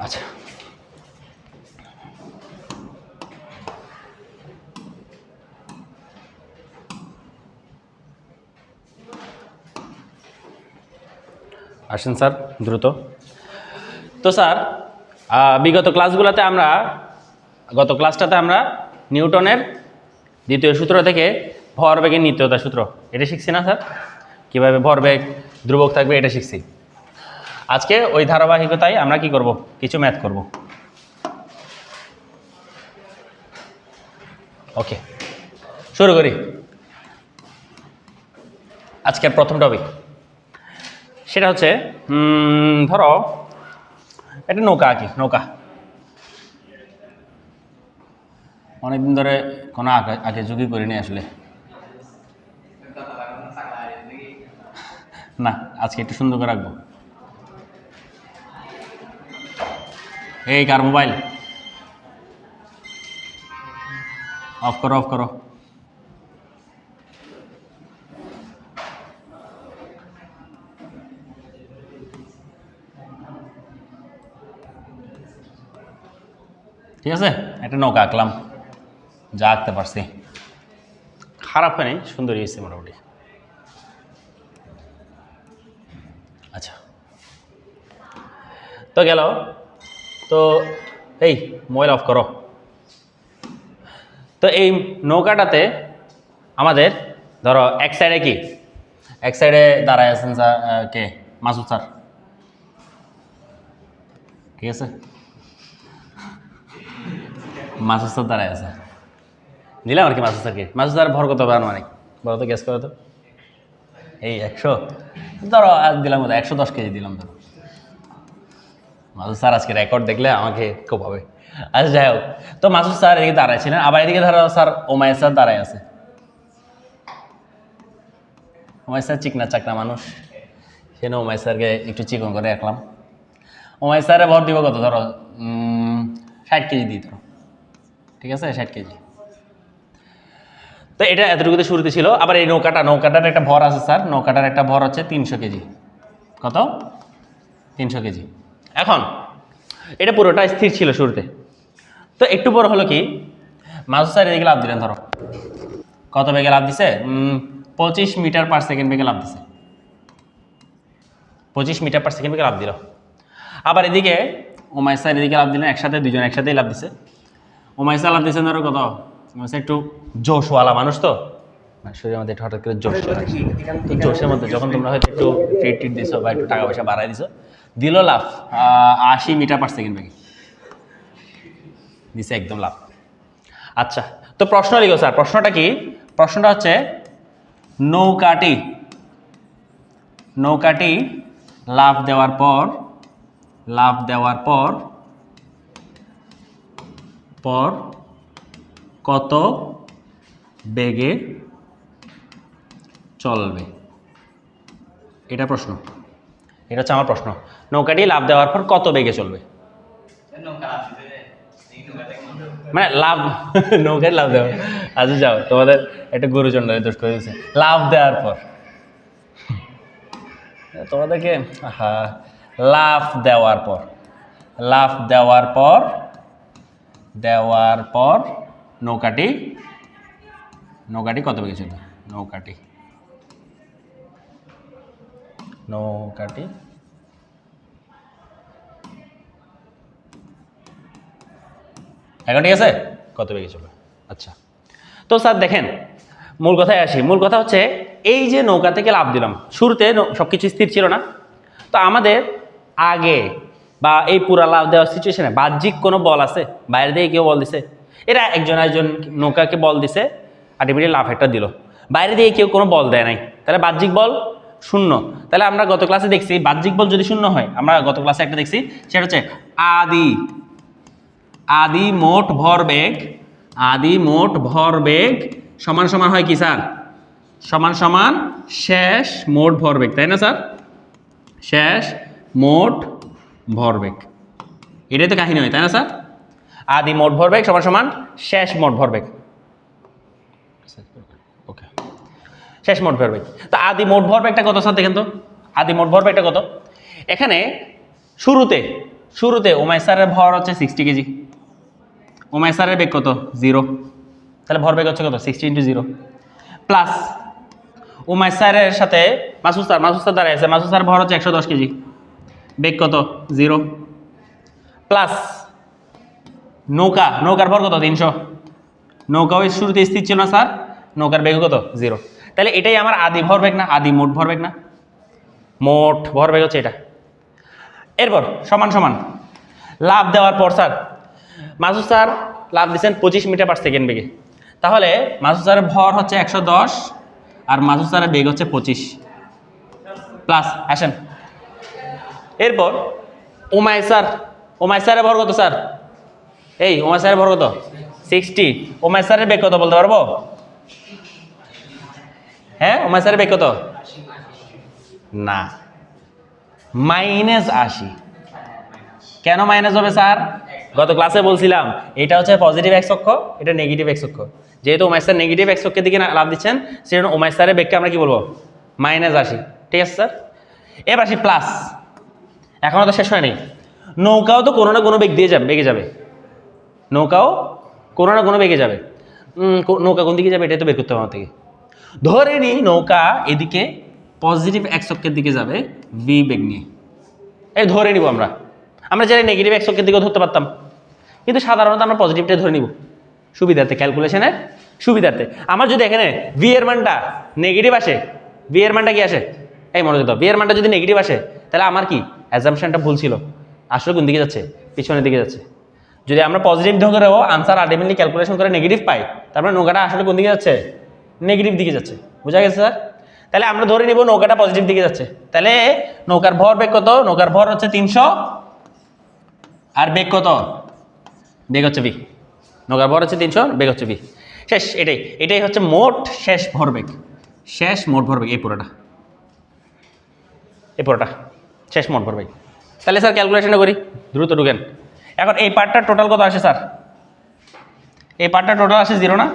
আচ্ছা, আসেন স্যার দ্রুত। তো স্যার বিগত ক্লাসগুলোতে আমরা গত ক্লাসটাতে আমরা নিউটনের দ্বিতীয় সূত্র থেকে ভরবেগের নিত্যতা সূত্র এটা শিখছি না স্যার? কীভাবে ভরবেগ ধ্রুবক থাকবে এটা শিখছি। আজকে ওই ধারাবাহিকতায় আমরা কি করব, কিছু ম্যাথ করব। ওকে, শুরু করি। আজকের প্রথম টপিক সেটা হচ্ছে ধরো একটা নৌকা আঁকি। নৌকা অনেকদিন ধরে কোনো আঁকে ঝুঁকি করিনি আসলে, না আজকে একটু সুন্দর করে রাখবো। এই কার মোবাইল অফ করো, অফ করো। ঠিক আছে, একটা নৌকা আঁকলাম, যা আঁকতে পারছি খারাপ হয়নি, সুন্দরই হয়েছে মোটামুটি। আচ্ছা, তো গেল। তো এই মোবাইল অফ করো। তো এই নৌকাটাতে আমাদের ধরো এক সাইডে কি, এক সাইডে দাঁড়ায় আছেন স্যার, কে? মাসুদ স্যার, ঠিক আছে, মাসুদ স্যার দাঁড়ায় আছে। দিলাম আর কি মাসুদ স্যারকে। মাসুদ স্যার ভর কত হবে আনুমানিক বলো তো, গ্যাস করো তো। এই 100 ধরো, আজ দিলাম 110 কেজি দিলাম ধরো। মাসুদ স্যার আজকে রেকর্ড দেখলে আমাকে খুব হবে। আচ্ছা যাই হোক, তো মাসুদ স্যার এদিকে দাঁড়াইছিলেন, আবার এদিকে ধরো স্যার ওমায়ের স্যার দাঁড়ায় আছে। ওমায়ের স্যার চিকনা চাকনা মানুষ, সেন ওমায়ের স্যারকে একটু চিকন করে রাখলাম। ওমায়ের স্যারে ভর দিব কত ধরো 60 কেজি দিই ধরো, ঠিক আছে 60 কেজি। তো এটা এতটুকুতে শুরুতে ছিল। আবার এই নৌকাটার একটা ভর আছে স্যার, নৌকাটার একটা ভর হচ্ছে 300 কেজি। কত? 300 কেজি। এখন এটা পুরোটা স্থির ছিল শুরুতে। তো একটু বড় হলো কি, মাসুদ স্যার এদিকে লাভ দিলেন ধরো, কত বেগে লাভ দিছে? 25 মিটার পার সেকেন্ড বেগে লাভ দিছে। 25 মিটার পার সেকেন্ড বেগে লাভ দিল। আবার এদিকে ওমাইর স্যার এদিকে লাভ দিলেন, একসাথে দুজন একসাথেই লাভ দিছে। ওমাইর স্যার লাভ দিয়েছেন ধরো কত, ওমাইর স্যার একটু জোশওয়ালা মানুষ, তো শরীরের মধ্যে হঠাৎ করে জোশ চলে আসে। তো জোশের মধ্যে যখন তোমরা হয়তো একটু ট্রিট দিছো বা একটু টাকা পয়সা বাড়াই দিছো, দিল লাভ 80 মিটার পার সেকেন্ড বেগে দিছে, একদম লাভ। আচ্ছা, তো প্রশ্ন লিখো স্যার। প্রশ্নটা কি? প্রশ্নটা হচ্ছে নৌকাটি লাভ দেওয়ার পর কত বেগে চলবে? এটা প্রশ্ন, এটা হচ্ছে আমার প্রশ্ন। নৌকাটি লাভ দেওয়ার পর কত বেগে চলবে? মানে লাভ নৌকায় লাভ দেওয়া। আচ্ছা যাও, তোমাদের একটা গুরুচন্ডারে দোষ করে দিচ্ছে। লাভ দেওয়ার পর তোমাদেরকে, হ্যাঁ, লাভ দেওয়ার পর নৌকাটি কত বেগে চলবে? নৌকাটি এখন ঠিক আছে, কত বেগে চলবে? আচ্ছা, তো স্যার দেখেন মূল কথায় আসি। মূল কথা হচ্ছে এই যে নৌকা থেকে লাভ দিলাম, শুরুতে সব কিছু স্থির ছিল না। তো আমাদের আগে বা এই পুরা লাভ দেওয়ার সিচুয়েশনে বাহ্যিক কোনো বল আছে? বাইরে দিয়ে কেউ বল দিছে? এরা একজন নৌকাকে বল দিছে, আলটিমেটলি লাভ একটা দিল। বাইরে দিয়ে কেউ কোনো বল দেয় নাই, তাহলে বাহ্যিক বল শূন্য। তাহলে আমরা গত ক্লাসে দেখছি বাহ্যিক বল যদি শূন্য হয়, আমরা গত ক্লাসে একটা দেখছি, সেটা হচ্ছে আদি মোট ভরবেগ সমান সমান হয় কি স্যার? সমান সমান শেষ মোট ভরবেগ, তাই না স্যার? শেষ মোট ভরবেগ, এটাই তো কাহিনী হয়, তাই না স্যার? আদি মোট ভরবেগ সমান সমান শেষ মোট ভরবেগ। ওকে, শেষ মোট ভরবেগ। তো আদি মোট ভরবেগটা কত স্যার দেখেন তো? আদি মোট ভরবেগটা কত? এখানে শুরুতে ওমাইসারের ভর হচ্ছে 60 কেজি, ওমাইসারের বেগ কত 0, তাহলে ভর বেগ হচ্ছে কত 60 × 0 প্লাস ওমাইসারের সাথে মাসুদ স্যার দাঁড়ায় আছে, মাসুদ স্যার ভর হচ্ছে 110 কেজি, বেগ কত 0 প্লাস নৌকার ভর কত 300, নৌকা ওই শুরুতে স্থির ছিল না স্যার, নৌকার বেগ কত 0, তাহলে এটাই আমার আদি ভরবেগ না, আদি মোট ভরবেগ না, মোট ভরবেগ হচ্ছে এটা। এরপর সমান সমান লাভ দেওয়ার পর স্যার মাসুদ স্যার লাভ দিচ্ছেন 25 মিটার/সেকেন্ড বেগে, তাহলে মাসুদ স্যারের ভর হচ্ছে 110 আর মাসুদ স্যারের বেগ হচ্ছে 25 প্লাস আসেন। এরপর ওমাইসারের ভর কত স্যার, এই ওমাইসারের ভর কত 60, ওমাইসারের বেগ কত বলতে পারবো? হ্যাঁ ওমাইসারের বেগ কত? না, -80। কেন মাইনাস হবে স্যার? গত ক্লাসে বলছিলাম এটা হচ্ছে পজিটিভ এক্স অক্ষ, এটা নেগেটিভ এক্স অক্ষ, যেহেতু ওমাইসার নেগেটিভ এক্স অক্ষের দিকে লাভ দিচ্ছেন সেজন্য ওমাইসারের বেগকে আমরা কি বলবো -80, ঠিক আছে স্যার। এবার আসি প্লাস, এখনও তো শেষ হয়নি, নৌকাও তো কোনো না কোনো বেগ দিয়ে বেগে যাবে, নৌকাও কোনো না কোনো বেগে যাবে, নৌকা কোন দিকে যাবে এটাই তো বের করতে হবে আমার থেকে। ধরে নিই নৌকা এদিকে পজিটিভ এক্স অক্ষের দিকে যাবে ভি বেগ নিয়ে, এই ধরে নিব আমরা যারা নেগেটিভ এক্স অক্ষের দিকেও ধরতে পারতাম, কিন্তু সাধারণত আমরা পজিটিভটাই ধরে নিব সুবিধার্থে, ক্যালকুলেশনের সুবিধার্থে। আমার যদি এখানে ভি এর মানটা নেগেটিভ আসে, ভি এর মানটা কি আসে, এই মনোযোগ দাও, ভি এর মানটা যদি নেগেটিভ আসে তাহলে আমার কি অ্যাজাম্পশনটা ভুল ছিল, আসলে কোন দিকে যাচ্ছে পিছনের দিকে যাচ্ছে। যদি আমরা পজিটিভ ধরেও আনসার আলটিমেটলি ক্যালকুলেশন করে নেগেটিভ পাই, তারপরে নৌকাটা আসলে কোন দিকে যাচ্ছে, নেগেটিভ দিকে যাচ্ছে, বোঝা গেছে স্যার? তাহলে আমরা ধরে নিব নৌকাটা পজিটিভ দিকে যাচ্ছে, তাহলে নৌকার ভর বেগ কত, নৌকার ভর হচ্ছে 300 আর বেগ কত, বেগ হচ্ছে ভি, নৌকার ভর হচ্ছে 300, বেগ হচ্ছে ভি, শেষ। এটাই হচ্ছে মোট শেষ ভরবেগ, শেষ মোট ভরবেগ, এই পুরোটা শেষ মোট ভরবেগ। তাহলে স্যার ক্যালকুলেশনটা করি, দ্রুত ঢুকেন। এখন এই পার্টটা টোটাল কত আসে স্যার, এই পার্টটা টোটাল আসে 0 না,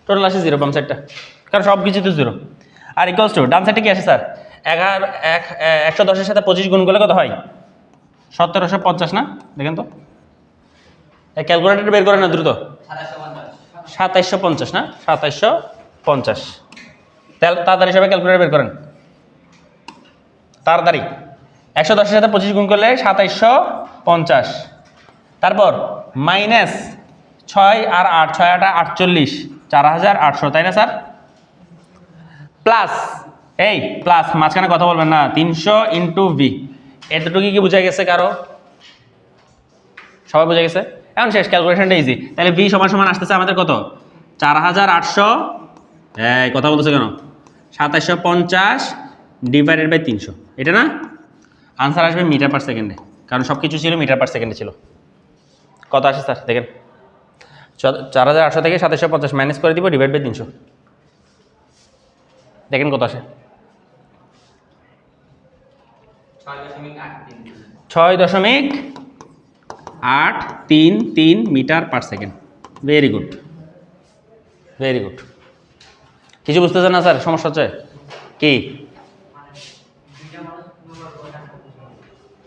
টোটাল আসে 0 বাম সাইডটা, কারণ সব কিছু তো 0, আর ইকুয়ালস টু ডান সাইডে কি আসে স্যার, 110-এর সাথে 25 গুণ করলে কত হয় 1750 না, দেখেন তো ক্যালকুলেটর বের করেন না দ্রুত, 2750 না, 2750, তাড়াতাড়ি সবাই ক্যালকুলেটর বের করেন তাড়াতাড়ি। 110-এর সাথে 25 গুণ করলে 2750, তারপর মাইনাস 6 আর 8, 6 8 48, 4800, তাই না স্যার? প্লাস এই প্লাস মাঝখানে কথা বলবেন না, 300 × ভি, এতটুকু কি বোঝা গেছে কারো? সবাই বোঝা গেছে? এখন শেষ, ক্যালকুলেশনটা ইজি। তাহলে ভি সমান সমান আসতেছে আমাদের কত, 4800, কথা বলতেছে কেন, 2750 ডিভাইডেড বাই 300, এটা না? আনসার আসবে মিটার/সেকেন্ডে, কারণ সব কিছু ছিল মিটার/সেকেন্ডে ছিল। কত আসে স্যার দেখেন, 4800 থেকে 2750 মাইনাস করে দিব, ডিভাইড বাই 300, দেখেন কত আসে, 6.833 metre per second. Very good, very good. কিছু বুঝতেছেন না স্যার, সমস্যা হচ্ছে কি?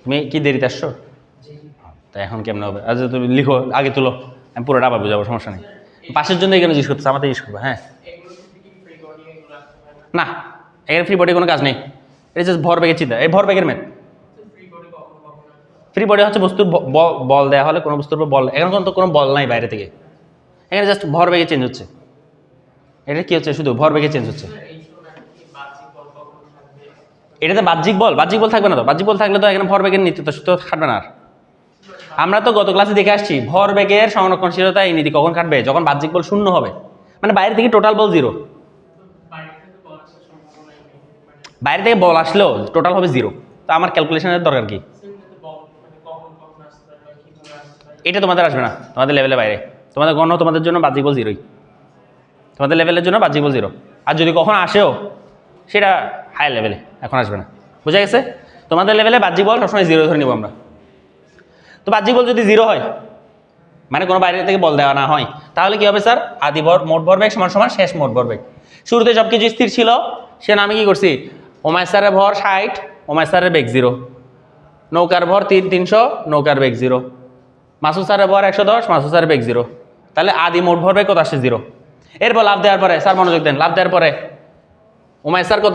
তুমি কি দেরিতে আসছো? তাই এখন কেমন হবে? আচ্ছা তুমি লিখো, আগে তুলো, আমি পুরোটা আবার বুঝাবো, সমস্যা নেই। পাশের জন্য এখানে জিজ্ঞেস করতেছে, আমাদের জিজ্ঞেস করবো। হ্যাঁ না, এখানে ফ্রি বডি কোনো কাজ নেই, এটা জাস্ট ভর বেগের চিন্তা, এই ভর বেগের ম্যাথ। ফ্রি বডি হচ্ছে বস্তুর বল দেওয়া হলে কোনো বস্তুর উপর বল, এখন তো কোনো বল নাই বাইরে থেকে, এখানে জাস্ট ভর বেগে চেঞ্জ হচ্ছে। এটা কি হচ্ছে, শুধু ভর বেগে চেঞ্জ হচ্ছে। এটাতে বাহ্যিক বল থাকবে না তো, বাহ্যিক বল থাকলে তো এখানে ভর বেগের নীতি তো খাটবে না। আর আমরা তো গত ক্লাসে দেখে আসছি ভর বেগের সংরক্ষণশীলতা এই নীতি কখন খাটবে, যখন বাহ্যিক বল 0 হবে, মানে বাইরে থেকে টোটাল বল 0, বাইরে থেকে বল আসলেও টোটাল হবে 0। তো আমার ক্যালকুলেশনের দরকার কি? এটা তোমাদের আসবে না, তোমাদের লেভেলে বাইরে, তোমাদের জন্য বাহ্যিক বল 0ই, তোমাদের লেভেলের জন্য বাহ্যিক বল 0। আর যদি কখন আসেও সেটা হাই লেভেলে, এখন আসবে না, বুঝা গেছে? তোমাদের লেভেলে বাহ্যিক বল সবসময় 0 ধরে নিব আমরা। তো বাহ্যিক বল যদি 0 হয়, মানে কোনো বাইরে থেকে বল দেওয়া না হয়, তাহলে কি হবে স্যার, আদি মোট ভরবেগ সমান সমান শেষ মোট ভরবেগ। শুরুতে সব কিছু স্থির ছিল, সে আমি কি করছি, ওমাইসারের ভর 60, ওমাইসারের বেগ 0, নৌকার ভর 300, নৌকার বেগ 0। মাসুদ স্যারের ভর 110, মাসুদ স্যারের বেগ 0। তাহলে আদি মোট ভর বেগ কত আসছে 0। এরপর লাভ দেওয়ার পরে স্যার মনোযোগ দেন, লাভ দেওয়ার পরে উমায় স্যার কত,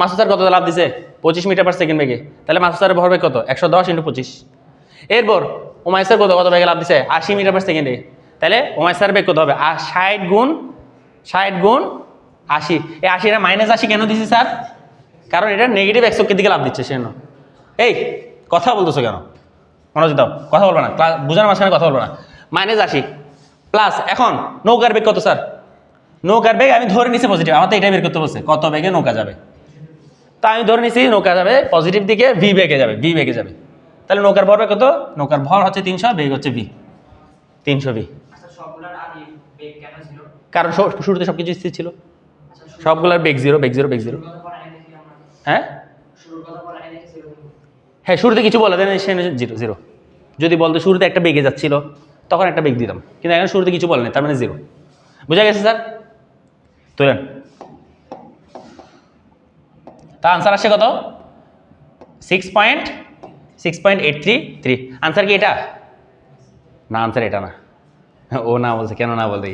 মাসুদ স্যার কত লাভ দিছে 25 মিটার পার সেকেন্ড বেগে। তাহলে মাসুদ স্যারের ভর বেগ কত 110 × 25। এরপর উমায় স্যার কত বেগে লাভ দিছে 80 মিটার পার সেকেন্ডে। তাহলে উমায় স্যার বেগ কত হবে 60 গুণ 80। এই 80 এটা -80 কেন দিছি স্যার? কারণ এটা নেগেটিভ এক্সকের দিকে লাভ দিচ্ছে সেজন্য। এই কথা বলতেছো কেন? মনোযোগ দাও, কথা বলবে না, বুঝানোর মাঝখানে কথা বলবে না। -80 প্লাস এখন নৌকার বেগ কত স্যার? নৌকার বেগ আমি ধরে নিছি পজিটিভ, আমার তো এটাই বের করতে বলছে কত বেগে নৌকা যাবে। তা আমি ধরে নিছি নৌকা যাবে পজিটিভ দিকে, ভি বেগে যাবে। তাহলে নৌকার ভর বেগ কত? নৌকার ভর হচ্ছে 300, বেগ হচ্ছে ভি, 300 ভি। কারণ শুরুতে সবকিছু স্থির ছিল, সবগুলোর বেগ 0। হ্যাঁ হ্যাঁ, শুরুতে কিছু বলে দেন 0। যদি বলতো শুরুতে একটা বেগে যাচ্ছিল তখন একটা বেগ দিতাম, কিন্তু এখন শুরুতে কিছু বলে নেই, তার মানে 0। বুঝা গেছে স্যার? তোলেন। তা আনসার আসছে কত? 6.833। আনসার কি এটা? না, আনসার এটা না। ও না বলছে, কেন না বলতে?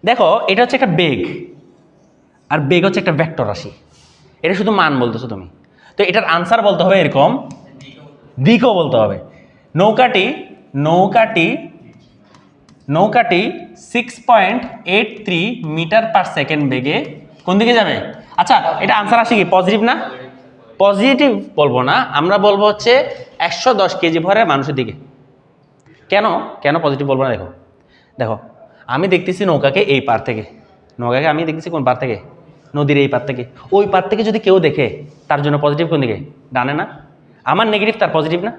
দেখো এটা হচ্ছে একটা বেগ, আর বেগ হচ্ছে একটা ভেক্টর রাশি। এটা শুধু মান বলতেছো তুমি, তো এটার আনসার বলতে হবে এরকম, দিকও বলতে হবে। নৌকাটি 6.83 মিটার পার সেকেন্ড বেগে কোন দিকে যাবে? আচ্ছা, এটা আনসার আসে কি পজিটিভ না? পজিটিভ বলবো না, আমরা বলবো হচ্ছে 110 কেজি ভরের মানুষের দিকে। কেন পজিটিভ বলবো না? দেখো আমি দেখতেছি নৌকাকে এই পার থেকে, নৌকাকে আমি দেখতেছি কোন পার থেকে? নদীর এই পার থেকে। ওই পার থেকে যদি কেউ দেখে তার জন্য পজিটিভ কোন দিকে? ডানে না? আমার নেগেটিভ তার পজিটিভ না?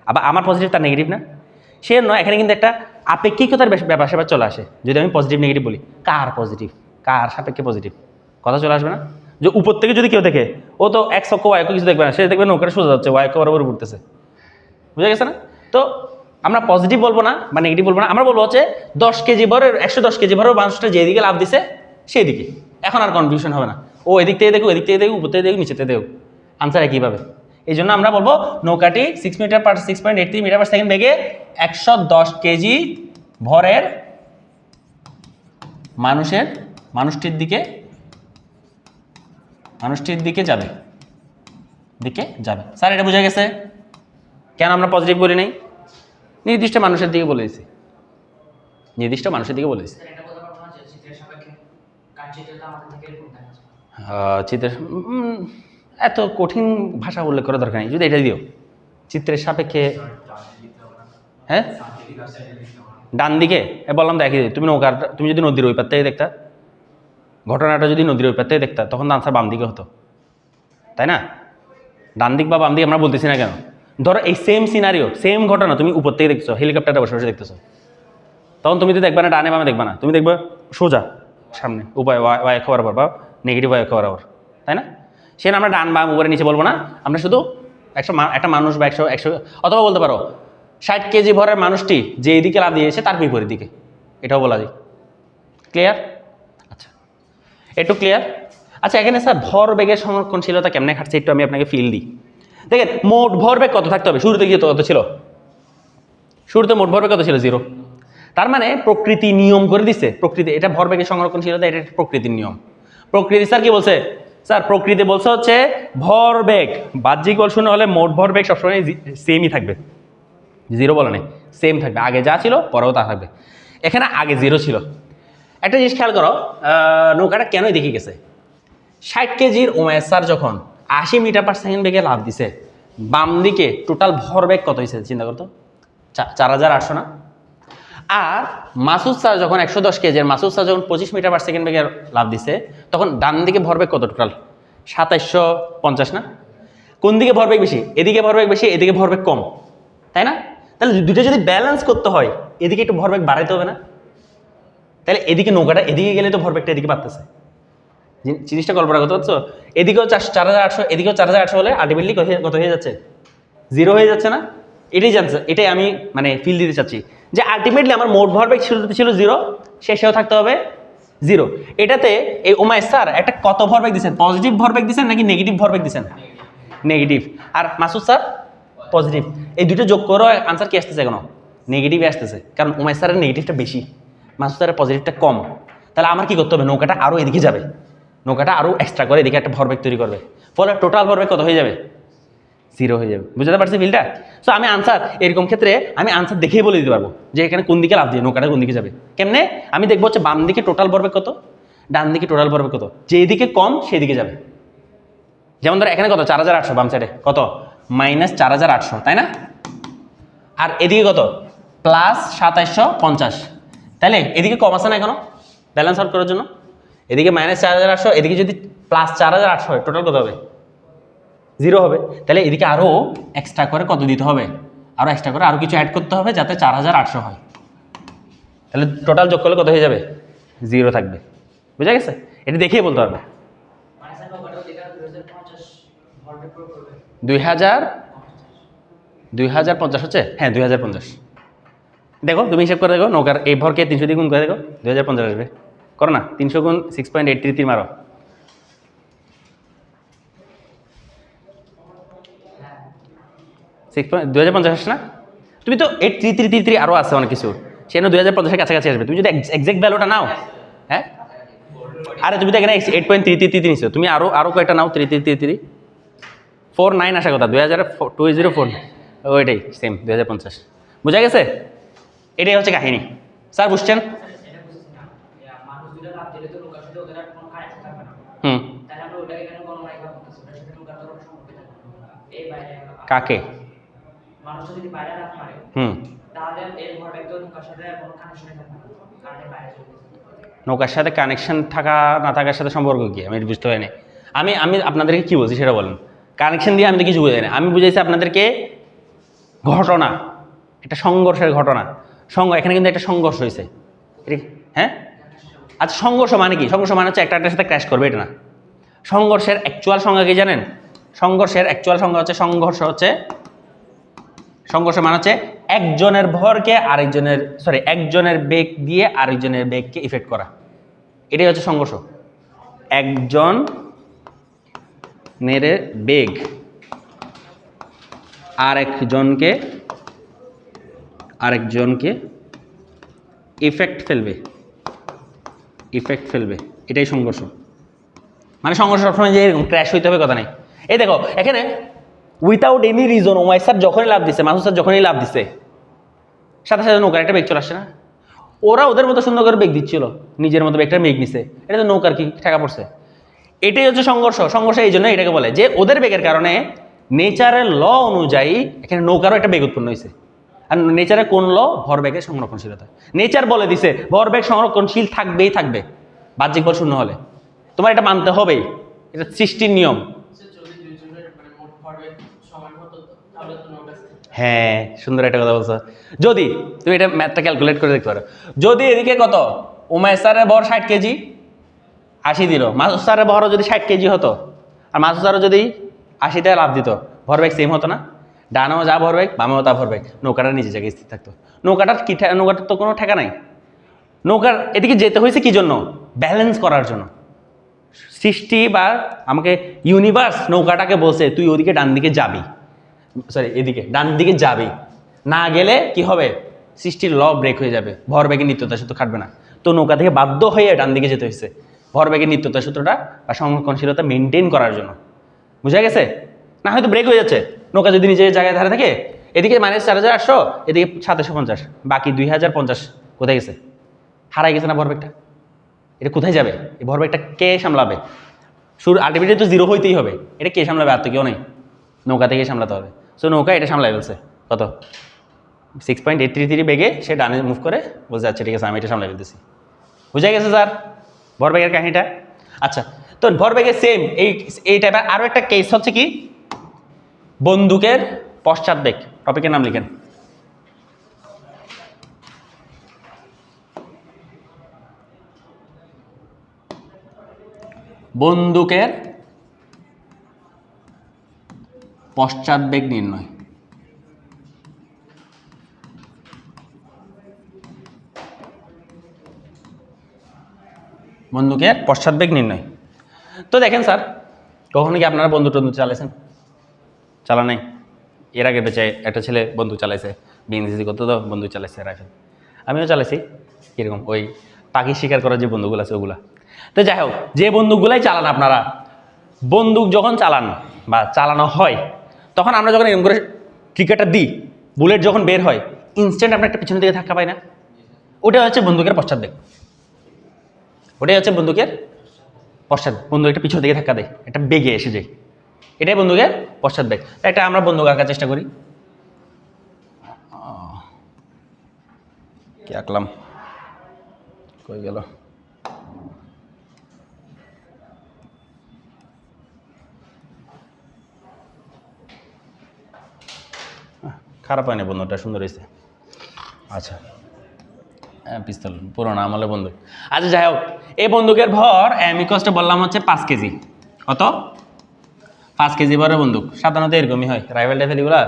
আবার আমার পজিটিভ তার নেগেটিভ না? সে নয়, এখানে কিন্তু একটা আপেক্ষিকতার ব্যাপার স্যাপার চলে আসে। যদি আমি পজিটিভ নেগেটিভ বলি, কার পজিটিভ কার সাপেক্ষে পজিটিভ, কথা চলে আসবে না? যে উপর থেকে যদি কেউ দেখে, ও তো এক অক্ষ ওয়াই অক্ষ কিছু দেখবে না, সে দেখবে নৌকাটা সোজা যাচ্ছে, ওয়াই অক্ষ বরাবর ঘুরতেছে। বুঝা গেছে না? তো আমরা পজিটিভ বলবো না বা নেগেটিভ বলবো না, আমরা বলবো হচ্ছে 10 কেজি ভরের 110 কেজি ভরের মানুষটা যেদিকে লাভ দিছে সেই দিকে। এখন আর কনফিউশন হবে না, ও এদিক থেকে দেখুক, এদিক থেকে দেখুক, উপর থেকে দেখুক, নিচে থেকে দেখুক, আনসার একইভাবে। এই জন্য আমরা বলবো নৌকাটি 6.83 মিটার পার সেকেন্ড বেগে 110 কেজি ভরের মানুষটির দিকে যাবে। স্যার এটা বোঝা গেছে? কেন আমরা পজিটিভ বলি নাই? নির্দিষ্ট মানুষের দিকে বলে দিছি, চিত্রের এত কঠিন ভাষা উল্লেখ করার দরকার নেই, যদি এটা দিও চিত্রের সাপেক্ষে। হ্যাঁ, ডান দিকে বললাম দেখি, তুমি যদি নদীর ওই পার থেকে দেখতা, ঘটনাটা যদি নদীর ওই পার থেকে দেখতা, তখন তো আনসার বাম দিকে হতো, তাই না? ডান দিক বা বাম দিক আমরা বলতেছি না কেন? ধরো এই সেম সিনারিও, সেম ঘটনা তুমি উপর থেকে দেখছো, হেলিকপ্টারটা বসে বসে দেখতেছো, তখন তুমি তো দেখবা না ডানে বামে দেখবা না, তুমি দেখবা সোজা সামনে উপায় ওয়াই অক্ষ বরাবর বা নেগেটিভ ওয়াই অক্ষ বরাবর, তাই না? সে আমরা ডান বাম উপরে নিচে বলবো না, আমরা শুধু একটা মানুষ বা 100 অথবা বলতে পারো 60 কেজি ভরের মানুষটি যে এইদিকে লাভ দিয়েছে তার বিপরীত দিকে, এটাও বলা যায়। ক্লিয়ার? আচ্ছা, একটু ক্লিয়ার? আচ্ছা, এখানে স্যার ভর বেগের সংরক্ষণশীলতা কেমনে খাটছে একটু আমি আপনাকে ফিল দিই। দেখেন মোট ভরবেগ কত থাকতে হবে? শুরুতে গিয়ে তো কত ছিল? শুরুতে মোট ভরবেগ কত ছিল? 0। তার মানে প্রকৃতি নিয়ম করে দিচ্ছে, প্রকৃতি এটা ভরবেগের সংরক্ষণশীলতা, এটা প্রকৃতির নিয়ম। প্রকৃতি স্যার কি বলছে? স্যার প্রকৃতি বলছে হচ্ছে ভরবেগ বাহ্যিক বল শূন্য হলে মোট ভরবেগ সবসময় সেমই থাকবে, 0 বলে নেই, সেম থাকবে, আগে যা ছিল পরেও তা থাকবে। এখানে আগে 0 ছিল। একটা জিনিস খেয়াল করো, নৌকাটা কেনই দেখে গেছে? 60 কেজির উমেশ স্যার যখন 80 মিটার পার সেকেন্ড বেগে লাভ দিছে, বাম দিকে টোটাল ভরবেগ কত হয়েছে চিন্তা করতো? 4800 না? আর মাসুদ স্যার যখন 110 কেজির মাসুদ স্যার যখন 25 মিটার পার সেকেন্ড বেগে লাভ দিছে, তখন ডান দিকে ভরবেগ কত টোটাল? 2750 না? কোন দিকে ভরবেগ বেশি? এদিকে ভরবেগ বেশি, এদিকে ভরবেগ কম, তাই না? তাহলে দুটো যদি ব্যালেন্স করতে হয়, এদিকে একটু ভরবেগ বাড়াইতে হবে না? তাহলে এদিকে নৌকাটা এদিকে গেলে তো ভরবেগটা এদিকে বাড়তেছে। জিনিসটা কল্পনা করতে পারছো? এদিকেও 4800, এদিকেও 4800 হলে আলটিমেটলি কত হয়ে যাচ্ছে? 0 হয়ে যাচ্ছে না? এটাই আমি মানে ফিল দিতে চাচ্ছি যে আলটিমেটলি আমার মোট ভরবেগ শুরুতে ছিল 0, শেষেও থাকতে হবে 0। এটাতে এই উমাইস স্যার একটা কত ভরবেগ দিচ্ছেন? পজিটিভ ভরবেগ দিচ্ছেন নাকি নেগেটিভ ভরবেগ দিচ্ছেন? নেগেটিভ। আর মাসুদ স্যার পজিটিভ, এই দুটো যোগ করে আনসার কি আসতেছে এখনো নেগেটিভে আসতেছে, কারণ উমাইর স্যারের নেগেটিভটা বেশি, মাসুদ স্যারের পজিটিভটা কম। তাহলে আমার কি করতে হবে, নৌকাটা আরও এদিকে যাবে, নৌকাটা আরও এক্সট্রা করে এদিকে একটা ভরবেগ তৈরি করবে, ফলে টোটাল ভরবেগ কত হয়ে যাবে, 0 হয়ে যাবে। বুঝতে পারছি ফিলটা? সো আমি আনসার এরকম ক্ষেত্রে আমি আনসার দেখেই বলে দিতে পারবো যে এখানে কোন দিকে লাভ দিয়ে নৌকাটা কোন দিকে যাবে। কেমনে? আমি দেখবো হচ্ছে বাম দিকে টোটাল ভরবেগ কত, ডান দিকে টোটাল ভরবেগ কত, যেদিকে কম সেদিকে যাবে। যেমন ধরো এখানে কত 4800, বাম সাইডে কত -4800, তাই না? আর এদিকে কত +2750, তাইলে এদিকে কম আছে না এখনো ব্যালেন্স আউট করার জন্য। এদিকে -4800, এদিকে যদি +4800 হয়, টোটাল কত হবে, 0 হবে। তাহলে এদিকে আরও এক্সট্রা করে কত দিতে হবে, আরও এক্সট্রা করে আরও কিছু অ্যাড করতে হবে যাতে 4800 হয়। তাহলে টোটাল যোগ করলে কত হয়ে যাবে, 0 থাকবে। বুঝা গেছে? এটা দেখেই বলতে পারবে। 2050 হচ্ছে, হ্যাঁ 2050। দেখো তুমি হিসাব করে দেখো, নৌকার এই ভরকে 300 দিয়ে গুণ করে দেখো, 2050 আসবে। করো না, 300 গুণ 6.833 মারো, 2050 আসে না? তুমি তো 83333 আরও আছে অনেক কিছু, সেজন্য 2050-এর কাছাকাছি আসবে। তুমি যদি এক্সাক্ট ভ্যালুটা নাও, হ্যাঁ আরে তুমি তো এখানে 8.3333 নিছো, তুমি আরও কয়েকটা নাও, 3333 49 আসা কথা, 2004 ওইটাই সেম 2050। বুঝা গেছে? এটাই হচ্ছে কাহিনী। স্যার বুঝছেন? হুম, কাকে? হুম, নৌকার সাথে কানেকশন থাকা না থাকার সাথে সম্পর্ক কি, আমি বুঝতে পারিনি। আমি আমি আপনাদেরকে কি বলছি সেটা বলেন। কানেকশন দিয়ে আমি তো কিছু বুঝাই না, আমি বুঝাইছি আপনাদেরকে ঘটনা, একটা সংঘর্ষের ঘটনা। এখানে কিন্তু একটা সংঘর্ষ হয়েছে, হ্যাঁ। আচ্ছা সংঘর্ষ মানে কি? সংঘর্ষ মানে হচ্ছে একটার সাথে ক্র্যাশ করবে, এটা না। সংঘর্ষের অ্যাকচুয়াল সংজ্ঞা কি জানেন? সংঘর্ষের অ্যাকচুয়াল সংজ্ঞা হচ্ছে, সংঘর্ষ মানে হচ্ছে একজনের ভরকে আরেকজনের, একজনের বেগ দিয়ে আরেকজনের বেগকে ইফেক্ট করা, এটাই হচ্ছে সংঘর্ষ। একজনের বেগ আরেকজনকে ইফেক্ট ফেলবে, এটাই সংঘর্ষ। মানে সংঘর্ষ সবসময় যে এরকম ক্র্যাশ হইতে হবে কথা নেই। এই দেখো এখানে উইথাউট এনি রিজন ওমাই স্যার যখনই লাভ দিচ্ছে, মাসুদ স্যার যখনই লাভ দিচ্ছে, সাথে সাথে নৌকার একটা বেগ চলে আসছে না? ওরা ওদের মতো সুন্দর করে বেগ দিচ্ছিল, নিজের মতো বেগটা মেঘ নিছে, এটা তো নৌকার কি ঠেকা পড়ছে। এটাই হচ্ছে সংঘর্ষ। এই জন্য এটাকে বলে যে ওদের বেগের কারণে নেচারের ল অনুযায়ী এখানে নৌকারও একটা বেগ উৎপন্ন হয়েছে। আর নেচারের কোন ল? ভরবেগের সংরক্ষণশীলতা। নেচার বলে দিছে ভরবেগ সংরক্ষণশীল থাকবে বাহ্যিক বল শূন্য হলে। তোমার এটা মানতে হবেই, এটা সৃষ্টির নিয়ম। হ্যাঁ, সুন্দর একটা কথা বলছো। যদি তুমি এটা ম্যাথটা ক্যালকুলেট করে দেখতে পারো, যদি এদিকে কত উমাইর স্যারের ভর 60 কেজি 80 দিল, মাসুদ স্যারের ভরও যদি 60 কেজি হতো, আর মাসুদ স্যারও যদি 80 লাভ দিত, ভরবেগ সেম হতো না? ডানেও যা ভরবেগ, বামেও তা ভরবেগ, নৌকাটা নিজে জায়গায় স্থির থাকতো। নৌকাটার তো কোনো ঠেকা নাই। নৌকার এদিকে যেতে হয়েছে কি জন্য? ব্যালেন্স করার জন্য। সৃষ্টি বা আমাকে ইউনিভার্স নৌকাটাকে বলছে তুই ওদিকে ডান দিকে যাবি, এদিকে ডান দিকে যাবি, না গেলে কি হবে? সৃষ্টির ল ব্রেক হয়ে যাবে, ভরবেগের নিত্যতা সূত্র খাটবে না। তো নৌকা থেকে বাধ্য হয়ে ডান দিকে যেতে হয়েছে, ভরবেগের নিত্যতা সূত্রটা বা সংরক্ষণশীলতা মেনটেন করার জন্য। বুঝা গেছে? না হয়তো ব্রেক হয়ে যাচ্ছে, নৌকা যদি নিজের জায়গায় ধারে থাকে, এদিকে -4800, এদিকে 2750, বাকি 2050 কোথায় গেছে? হারাই গেছে না ভরবেগটা? এটা কোথায় যাবে? এই ভরবেগটা কে সামলাবে? আলটিমেটলি তো 0 হইতেই হবে, এটা কে সামলাবে? আর তো কেউ নেই, নৌকা থেকেই সামলাতে হবে। সো নৌকা এটা সামলাই বলছে কত 6.833 বেগে সে ডানে মুভ করে বলছে আচ্ছা ঠিক আছে আমি এটা সামলাই ফেলতেছি। বুঝা গেছে স্যার ভরবেগের কাহিনীটা? আচ্ছা, তো ভরবেগের সেম এই টাইপের আরও একটা কেস হচ্ছে কি, বন্দুকের পশ্চাৎবেগ। টপিকের নাম লিখেন। বন্দুকের পশ্চাৎবেগ নির্ণয়। বন্দুকের পশ্চাৎবেগ নির্ণয়। তো দেখেন স্যার, কখনো কি আপনারা বন্দুক চালাইছেন? চালা নাই? এর আগে বেঁচে একটা ছেলে বন্দুক চালাইছে, বিএনসিসি করতে তো বন্দুক চালাইছে রাইফেল, আমিও চালাইছি। কীরকম ওই পাখি শিকার করার যে বন্দুকগুলো আছে ওগুলা। তো যাই হোক, যে বন্দুকগুলাই চালান আপনারা, বন্দুক যখন চালান বা চালানো হয়, তখন আমরা যখন এরকম করে ট্রিগারটা দিই, বুলেট যখন বের হয়, ইনস্ট্যান্ট আমরা একটা পিছনের দিকে ধাক্কা পাই না? ওটা হচ্ছে বন্দুকের পশ্চাৎবেগ। ওটাই হচ্ছে বন্দুকের বন্দুক একটা পিছনের দিকে ধাক্কা দেয়, একটা বেগে এসে যায়, এটাই বন্দুকের পশ্চাৎবেগ। একটা আমরা বন্দুক আঁকার চেষ্টা করি, কি আঁকলাম, কই গেল? খারাপ হয়নি, বন্দুকটা সুন্দর হয়েছে। আচ্ছা, হ্যাঁ পিস্তল, পুরোনো আমলে বন্দুক। আচ্ছা যাই হোক, এই বন্দুকের ভর অ্যামিকসটা বললাম হচ্ছে 5 কেজি। কত? 5 কেজি ভরের বন্দুক। সাধারণত এরকমই হয়, রাইফেল টাইফেল এগুলা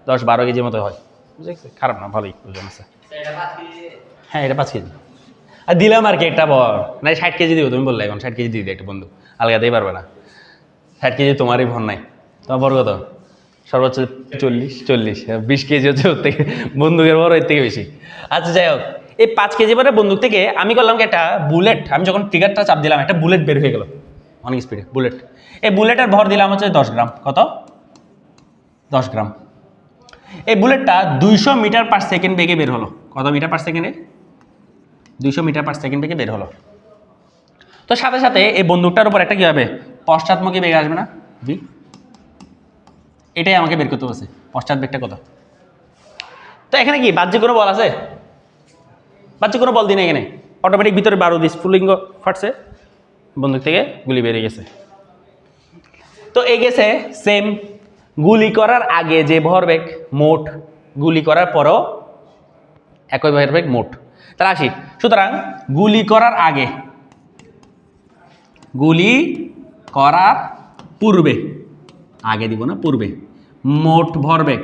10-12 কেজির মতো হয়। বুঝেছি, খারাপ না, ভালোই ওজন আছে। হ্যাঁ এটা 5 কেজি। আর দিলাম আর কি একটা ভর, না 60 কেজি দিব, তুমি বললে এখন 60 কেজি দিয়ে দিই একটা বন্দুক, আলগাতেই পারবে না। 60 কেজি তোমারই ভর নাই, তোমার ভর কত? সর্বোচ্চ 40, 20 কেজি হচ্ছে ওর থেকে, বন্দুকের ভর এর থেকে বেশি। আচ্ছা যাই হোক, এই 5 কেজি ভরের বন্দুক থেকে আমি করলাম কি একটা বুলেট, আমি যখন ট্রিগারটা চাপ দিলাম একটা বুলেট বের হয়ে গেল অনেক স্পিডে, বুলেট। এই বুলেটের ভর দিলাম হচ্ছে 10 গ্রাম। কত? 10 গ্রাম। এই বুলেটটা 200 মিটার পার সেকেন্ড বেগে বের হলো। কত মিটার পার সেকেন্ডে? 200 মিটার পার সেকেন্ড বেগে বের হলো। তো সাথে সাথে এই বন্দুকটার উপর একটা কি হবে? পশ্চাৎমুখী বেগ আসবে না? জি, এটাই আমাকে বের করতে বলছে, পশ্চাৎ বেগটা কত। তো এখানে কি বাহ্যিক কোনো বল আছে? বাহ্যিক কোনো বল দিন এখানে, অটোমেটিক ভিতরে বারুদ স্ফুলিঙ্গ ফাটছে, বন্দুক থেকে গুলি বেরিয়ে গেছে। তো এই গেছে সেম গুলি করার আগে যে ভরবেগ মোট, গুলি করার পরও একই ভরবেগ মোট। তাহলে আসি, সুতরাং গুলি করার আগে, গুলি করার পূর্বে, আগে দিব না পূর্বে, মোট ভরবেগ,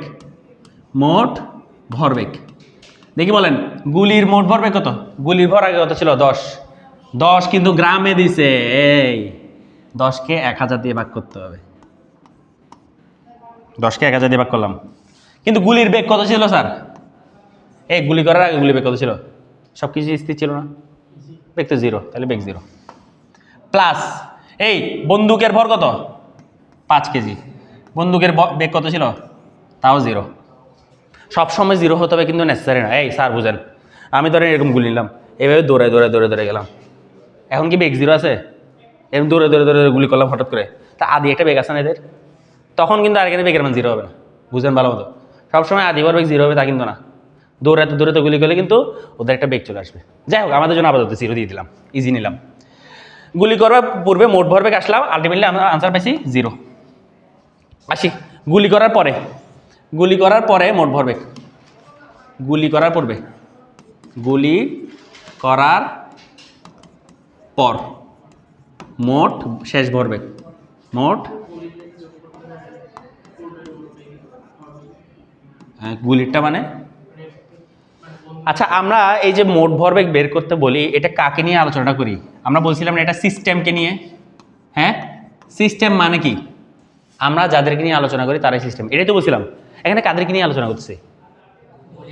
মোট ভরবেগ দেখি বলেন, গুলির মোট ভরবেগ কত? গুলির ভর আগে কত ছিল? 10। 10 কিন্তু গ্রামে দিছে, এই 10কে 1000 দিয়ে ভাগ করতে হবে। 10কে 1000 দিয়ে ভাগ করলাম, কিন্তু গুলির বেগ কত ছিল স্যার? এই গুলি করার আগে গুলির বেগ কত ছিল? সব কিছু স্থির ছিল না, বেগ তো 0, তাহলে বেগ 0 প্লাস এই বন্দুকের ভর কত? 5 কেজি। বন্দুকের বেগ কত ছিল? তাও 0। সবসময় 0 হতে হবে কিন্তু নেসেসারি না। এই স্যার বুঝেন, আমি ধরেন এরকম গুলি নিলাম, এইভাবে দৌড়ে দৌড়ে দৌড়ে দৌড়ে গেলাম, এখন কি বেগ 0 আছে? এরকম দৌড়ে দৌড়ে দৌড়ে গুলি করলাম হঠাৎ করে, তা আদি একটা বেগ আছে না এদের, তখন কিন্তু আর এখানে বেগের মান 0 হবে না। বুঝেন ভালো মতো, সবসময় আদি ভর বেগ 0 হবে তা কিন্তু না। দৌড়াতে দৌড়াতে গুলি করলে কিন্তু ওদের একটা বেগ চলে আসবে। যাই হোক, আমাদের জন্য আপাতত 0 দিয়ে দিলাম, ইজি নিলাম। গুলি করার পূর্বে মোট ভরবেগ আসলাম, আলটিমেটলি আমরা আনসার পাইছি 0। আসি গুলি করার পরে, গুলি করার পরে মোট ভরবেগ, গুলি করার পূর্বে, গুলি করার পর মোট শেষ ভরবেগ, মোট গুলিরটা মানে, আচ্ছা আমরা এই যে মোট ভরবেগ বের করতে বলি, এটা কাকে নিয়ে আলোচনাটা করি? আমরা বলছিলাম না এটা সিস্টেমকে নিয়ে। হ্যাঁ, সিস্টেম মানে কি? আমরা যাদেরকে নিয়ে আলোচনা করি তারাই সিস্টেম, এটাই তো বলছিলাম। এখানে কাদেরকে নিয়ে আলোচনা করতেছি?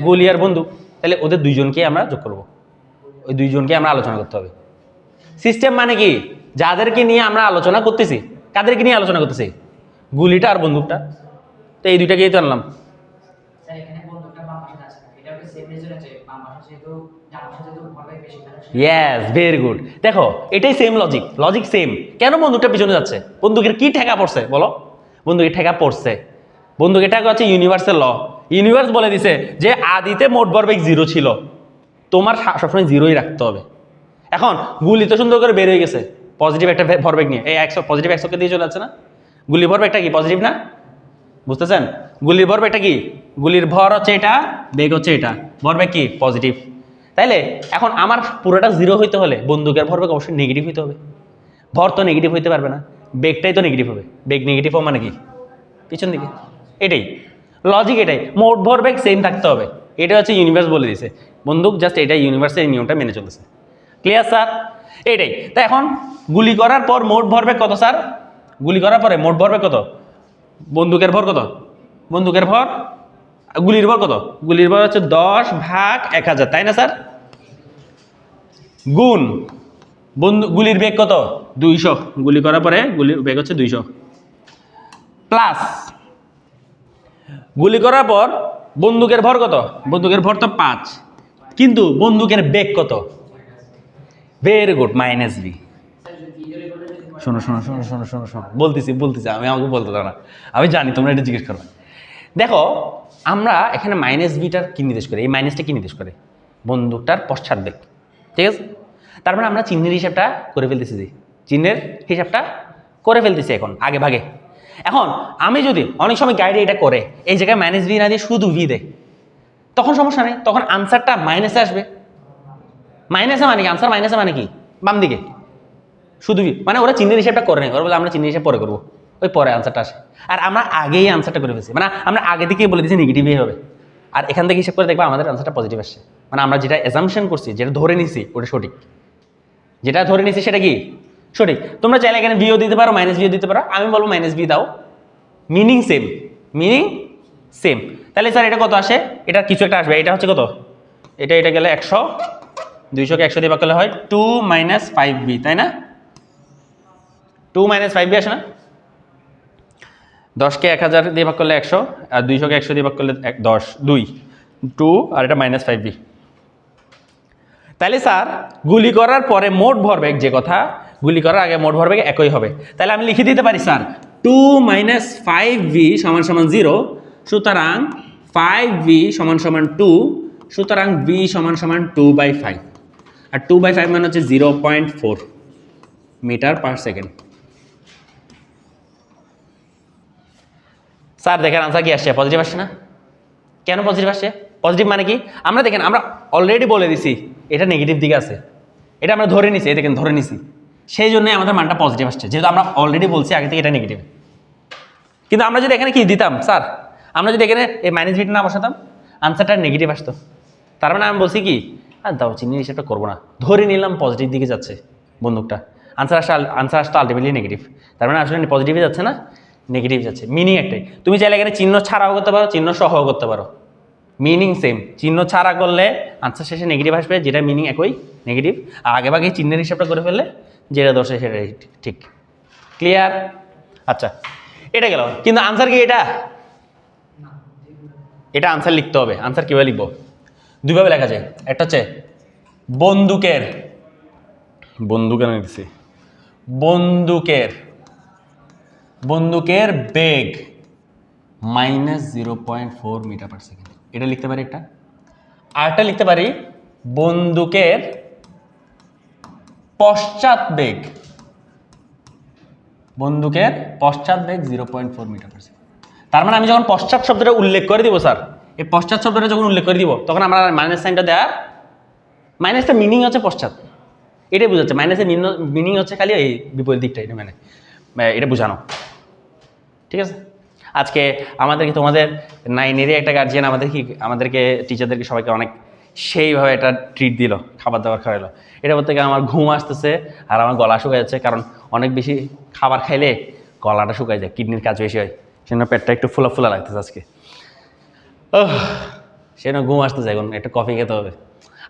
গুলি আর বন্দুক, তাহলে ওদের দুইজনকে আমরা যোগ করব, ওই দুইজনকে আমরা আলোচনা করতে হবে। সিস্টেম মানে কি? যাদেরকে নিয়ে আমরা আলোচনা করতেছি, কাদেরকে নিয়ে আলোচনা করতেছি? গুলিটা আর বন্দুকটা, তো এই দুইটাকেই তো আনলাম। Yes, very good. দেখো এটাই সেম লজিক, লজিক সেম। কেন বন্দুকটা পিছনে যাচ্ছে? বন্দুকের কি ঠেকা পড়ছে বলো? বন্দুকের ঠেকা পড়ছে, বন্দুকের ঠেকা হচ্ছে ইউনিভার্সের ল। ইউনিভার্স বলে দিছে যে আদিতে মোট ভরবেগ 0 ছিল, তোমার সবসময় 0ই রাখতে হবে। এখন গুলি তো সুন্দর করে বের হয়ে গেছে পজিটিভ একটা ভরবেগ নিয়ে, এই 100 পজিটিভ 100কে দিয়ে চলে যাচ্ছে না? গুলির ভরবেগটা কি পজিটিভ না? বুঝতেছেন? গুলির ভরবেগটা কি? গুলির ভর হচ্ছে এটা, বেগ হচ্ছে এটা, ভরবেগ কি? পজিটিভ। তাইলে এখন আমার পুরোটা 0 হইতে হলে বন্দুকের ভরবেগ অবশ্যই নেগেটিভ হইতে হবে। ভর তো নেগেটিভ হইতে পারবে না, বেগটাই তো নেগেটিভ হবে। বেগ নেগেটিভ হবে মানে কি? পিছন দিকে, এটাই লজিক, এটাই। মোট ভরবেগ সেম থাকতে হবে, এটা হচ্ছে ইউনিভার্স বলে দিয়েছে। বন্দুক জাস্ট এটাই, ইউনিভার্সের নিয়মটা মেনে চলতেছে। Clear sir? এটাই। তা এখন গুলি করার পর মোট ভরবেগ কত স্যার? গুলি করার পরে মোট ভরবেগ কত? বন্দুকের ভর কত? বন্দুকের ভর, গুলির ভর কত? গুলির ভর হচ্ছে 10 ভাগ 1000, তাই না স্যার? গুণ গুলির বেগ কত? 200, গুলি করার পরে গুলির বেগ হচ্ছে 200, প্লাস গুলি করার পর বন্দুকের ভর কত? বন্দুকের ভর তো 5, কিন্তু বন্দুকের বেগ কত? Very good, minus B. শোনো শোনো শোনো শোনো শোনো শোনো, বলতেছি আমি আমাকে বলতে দাও না, আমি জানি তোমরা এটা জিজ্ঞেস করবে। দেখো আমরা এখানে মাইনাস বিটার কি নির্দেশ করে, এই মাইনাসটা কি নির্দেশ করে? বন্দুকটার পশ্চাৎ বেগ, ঠিক আছে? তার মানে আমরা চিহ্নের হিসাবটা করে ফেলতেছি, চিহ্নের হিসাবটা করে ফেলতেছি এখন আগে ভাগে। এখন আমি যদি অনেক সময় গাইডে এটা করে এই জায়গায় মাইনাস বি না দিয়ে শুধু ভি দেয়, তখন সমস্যা নেই, তখন আনসারটা মাইনাসে আসবে। মাইনাসে মানে কি? আনসার মাইনাসে মানে কি? বাম দিকে শুধু মানে ওরা চিহ্নের হিসাবটা করে নেই, ওরা বলে আমরা চিহ্নের হিসাব পরে করবো, ওই পরে আনসারটা আসে। আর আমরা আগেই আনসারটা করে ফেলছি, মানে আমরা আগে থেকেই বলে দিচ্ছি নেগেটিভই হবে, আর এখান থেকে হিসাব করে দেখবো আমাদের আনসারটা পজিটিভ আসছে। মানে আমরা যেটা অ্যাজাম্পশন করছি, যেটা ধরে নিছি ওটা সঠিক, যেটা ধরে নিছি সেটা কি সঠিক। তোমরা চাইলে এখানে ভিও দিতে পারো, মাইনাস ভিও দিতে পারো, আমি বলবো মাইনাস ভি দাও, মিনিং সেম, মিনিং সেম। তাহলে স্যার এটা কত আসে? এটা কিছু একটা আসবে, এটা হচ্ছে কত? এটা গেলে 100, 200 কে 100 দিয়ে ভাগ করলে হয় 2 - 5b, তাই না? 2 - 5b আসে না? 10 কে 1000 দিয়ে ভাগ করলে 100, আর 200 কে 100 দিয়ে ভাগ করলে 10, 2 আর এটা -5b। তাহলে স্যার গুলি করার পরে মোট ভরবেগ, যে কথা গুলি করার আগে মোট ভরবেগ একই হবে, তাহলে আমি লিখে দিতে পারি স্যার 2 - 5v = 0, সুতরাং 5v = 2, সুতরাং v = 2/5, আর 2/5 মানে হচ্ছে 0.4 মিটার পার সেকেন্ড। স্যার দেখেন আনসার কি আসছে? পজিটিভ আসছে না? কেন পজিটিভ আসছে? পজিটিভ মানে কি? আমরা দেখেন আমরা অলরেডি বলে দিছি এটা নেগেটিভ দিকে আছে, এটা আমরা ধরে নিছি, এই দেখেন ধরে নিছি, সেই জন্যই আমাদের মানটা পজিটিভ আসছে, যেহেতু আমরা অলরেডি বলছি আগে থেকে এটা নেগেটিভ। কিন্তু আমরা যদি এখানে কি দিতাম স্যার, আমরা যদি এখানে এই মাইনাস ভিটা না বসাতাম, আনসারটা নেগেটিভ আসতো। তার মানে আমি বলছি কি, আর দাও চিহ্নের হিসাবটা করবো না, ধরে নিলাম পজিটিভ দিকে যাচ্ছে বন্দুকটা, আনসার আসতো আলটিমেটলি নেগেটিভ। তার মানে আসলে পজিটিভে যাচ্ছে না, নেগেটিভ যাচ্ছে। মিনিং একটাই, তুমি চাইলে এখানে চিহ্ন ছাড়াও করতে পারো, চিহ্ন সহও করতে পারো, মিনিং সেম। চিহ্ন ছাড়া করলে আনসার শেষে নেগেটিভ আসবে, যেটা মিনিং একই নেগেটিভ, আর আগে ভাগে চিহ্নের হিসাবটা করে ফেললে যেটা দর্শে সেটাই ঠিক। ক্লিয়ার? আচ্ছা এটা গেল, কিন্তু আনসার কি এটা? এটা আনসার লিখতে হবে। আনসার কীভাবে লিখবো? দুইভাবে লেখা যায়। একটা হচ্ছে বন্দুকের লিখছি বন্দুকের বেগ -0.4 মিটার পার সেকেন্ড, এটা লিখতে পারি একটা। আরেকটা লিখতে পারি বন্দুকের পশ্চাৎ বেগ 0.4 মিটার পার সেকেন্ড। তার মানে আমি যখন পশ্চাৎ শব্দটা উল্লেখ করে দিব স্যার, এই পশ্চাৎ শব্দটা যখন উল্লেখ করে দিব, তখন আমরা মাইনাস সাইনটা দেওয়ার, মাইনাসটা মিনিং হচ্ছে পশ্চাৎ, এটাই বোঝাচ্ছে। মাইনাসের মিনিং হচ্ছে খালি এই বিপরীত দিকটা, এটা মানে এটা বোঝানো, ঠিক আছে? আজকে আমাদেরকে তোমাদের 9-এরই একটা গার্জিয়ান আমাদেরকে টিচারদেরকে সবাইকে অনেক সেইভাবে একটা ট্রিট দিল, খাবার দাবার খাওয়াইলো। এটা বলতে গিয়ে আমার ঘুম আসতেছে আর আমার গলা শুকায় যাচ্ছে, কারণ অনেক বেশি খাবার খাইলে গলাটা শুকায় যায়, কিডনির কাজ বেশি হয়, সেজন্য পেটটা একটু ফুলা ফুলা লাগতেছে আজকে। সেজন্য ঘুম আসতেছে, এখন একটু কফি খেতে হবে।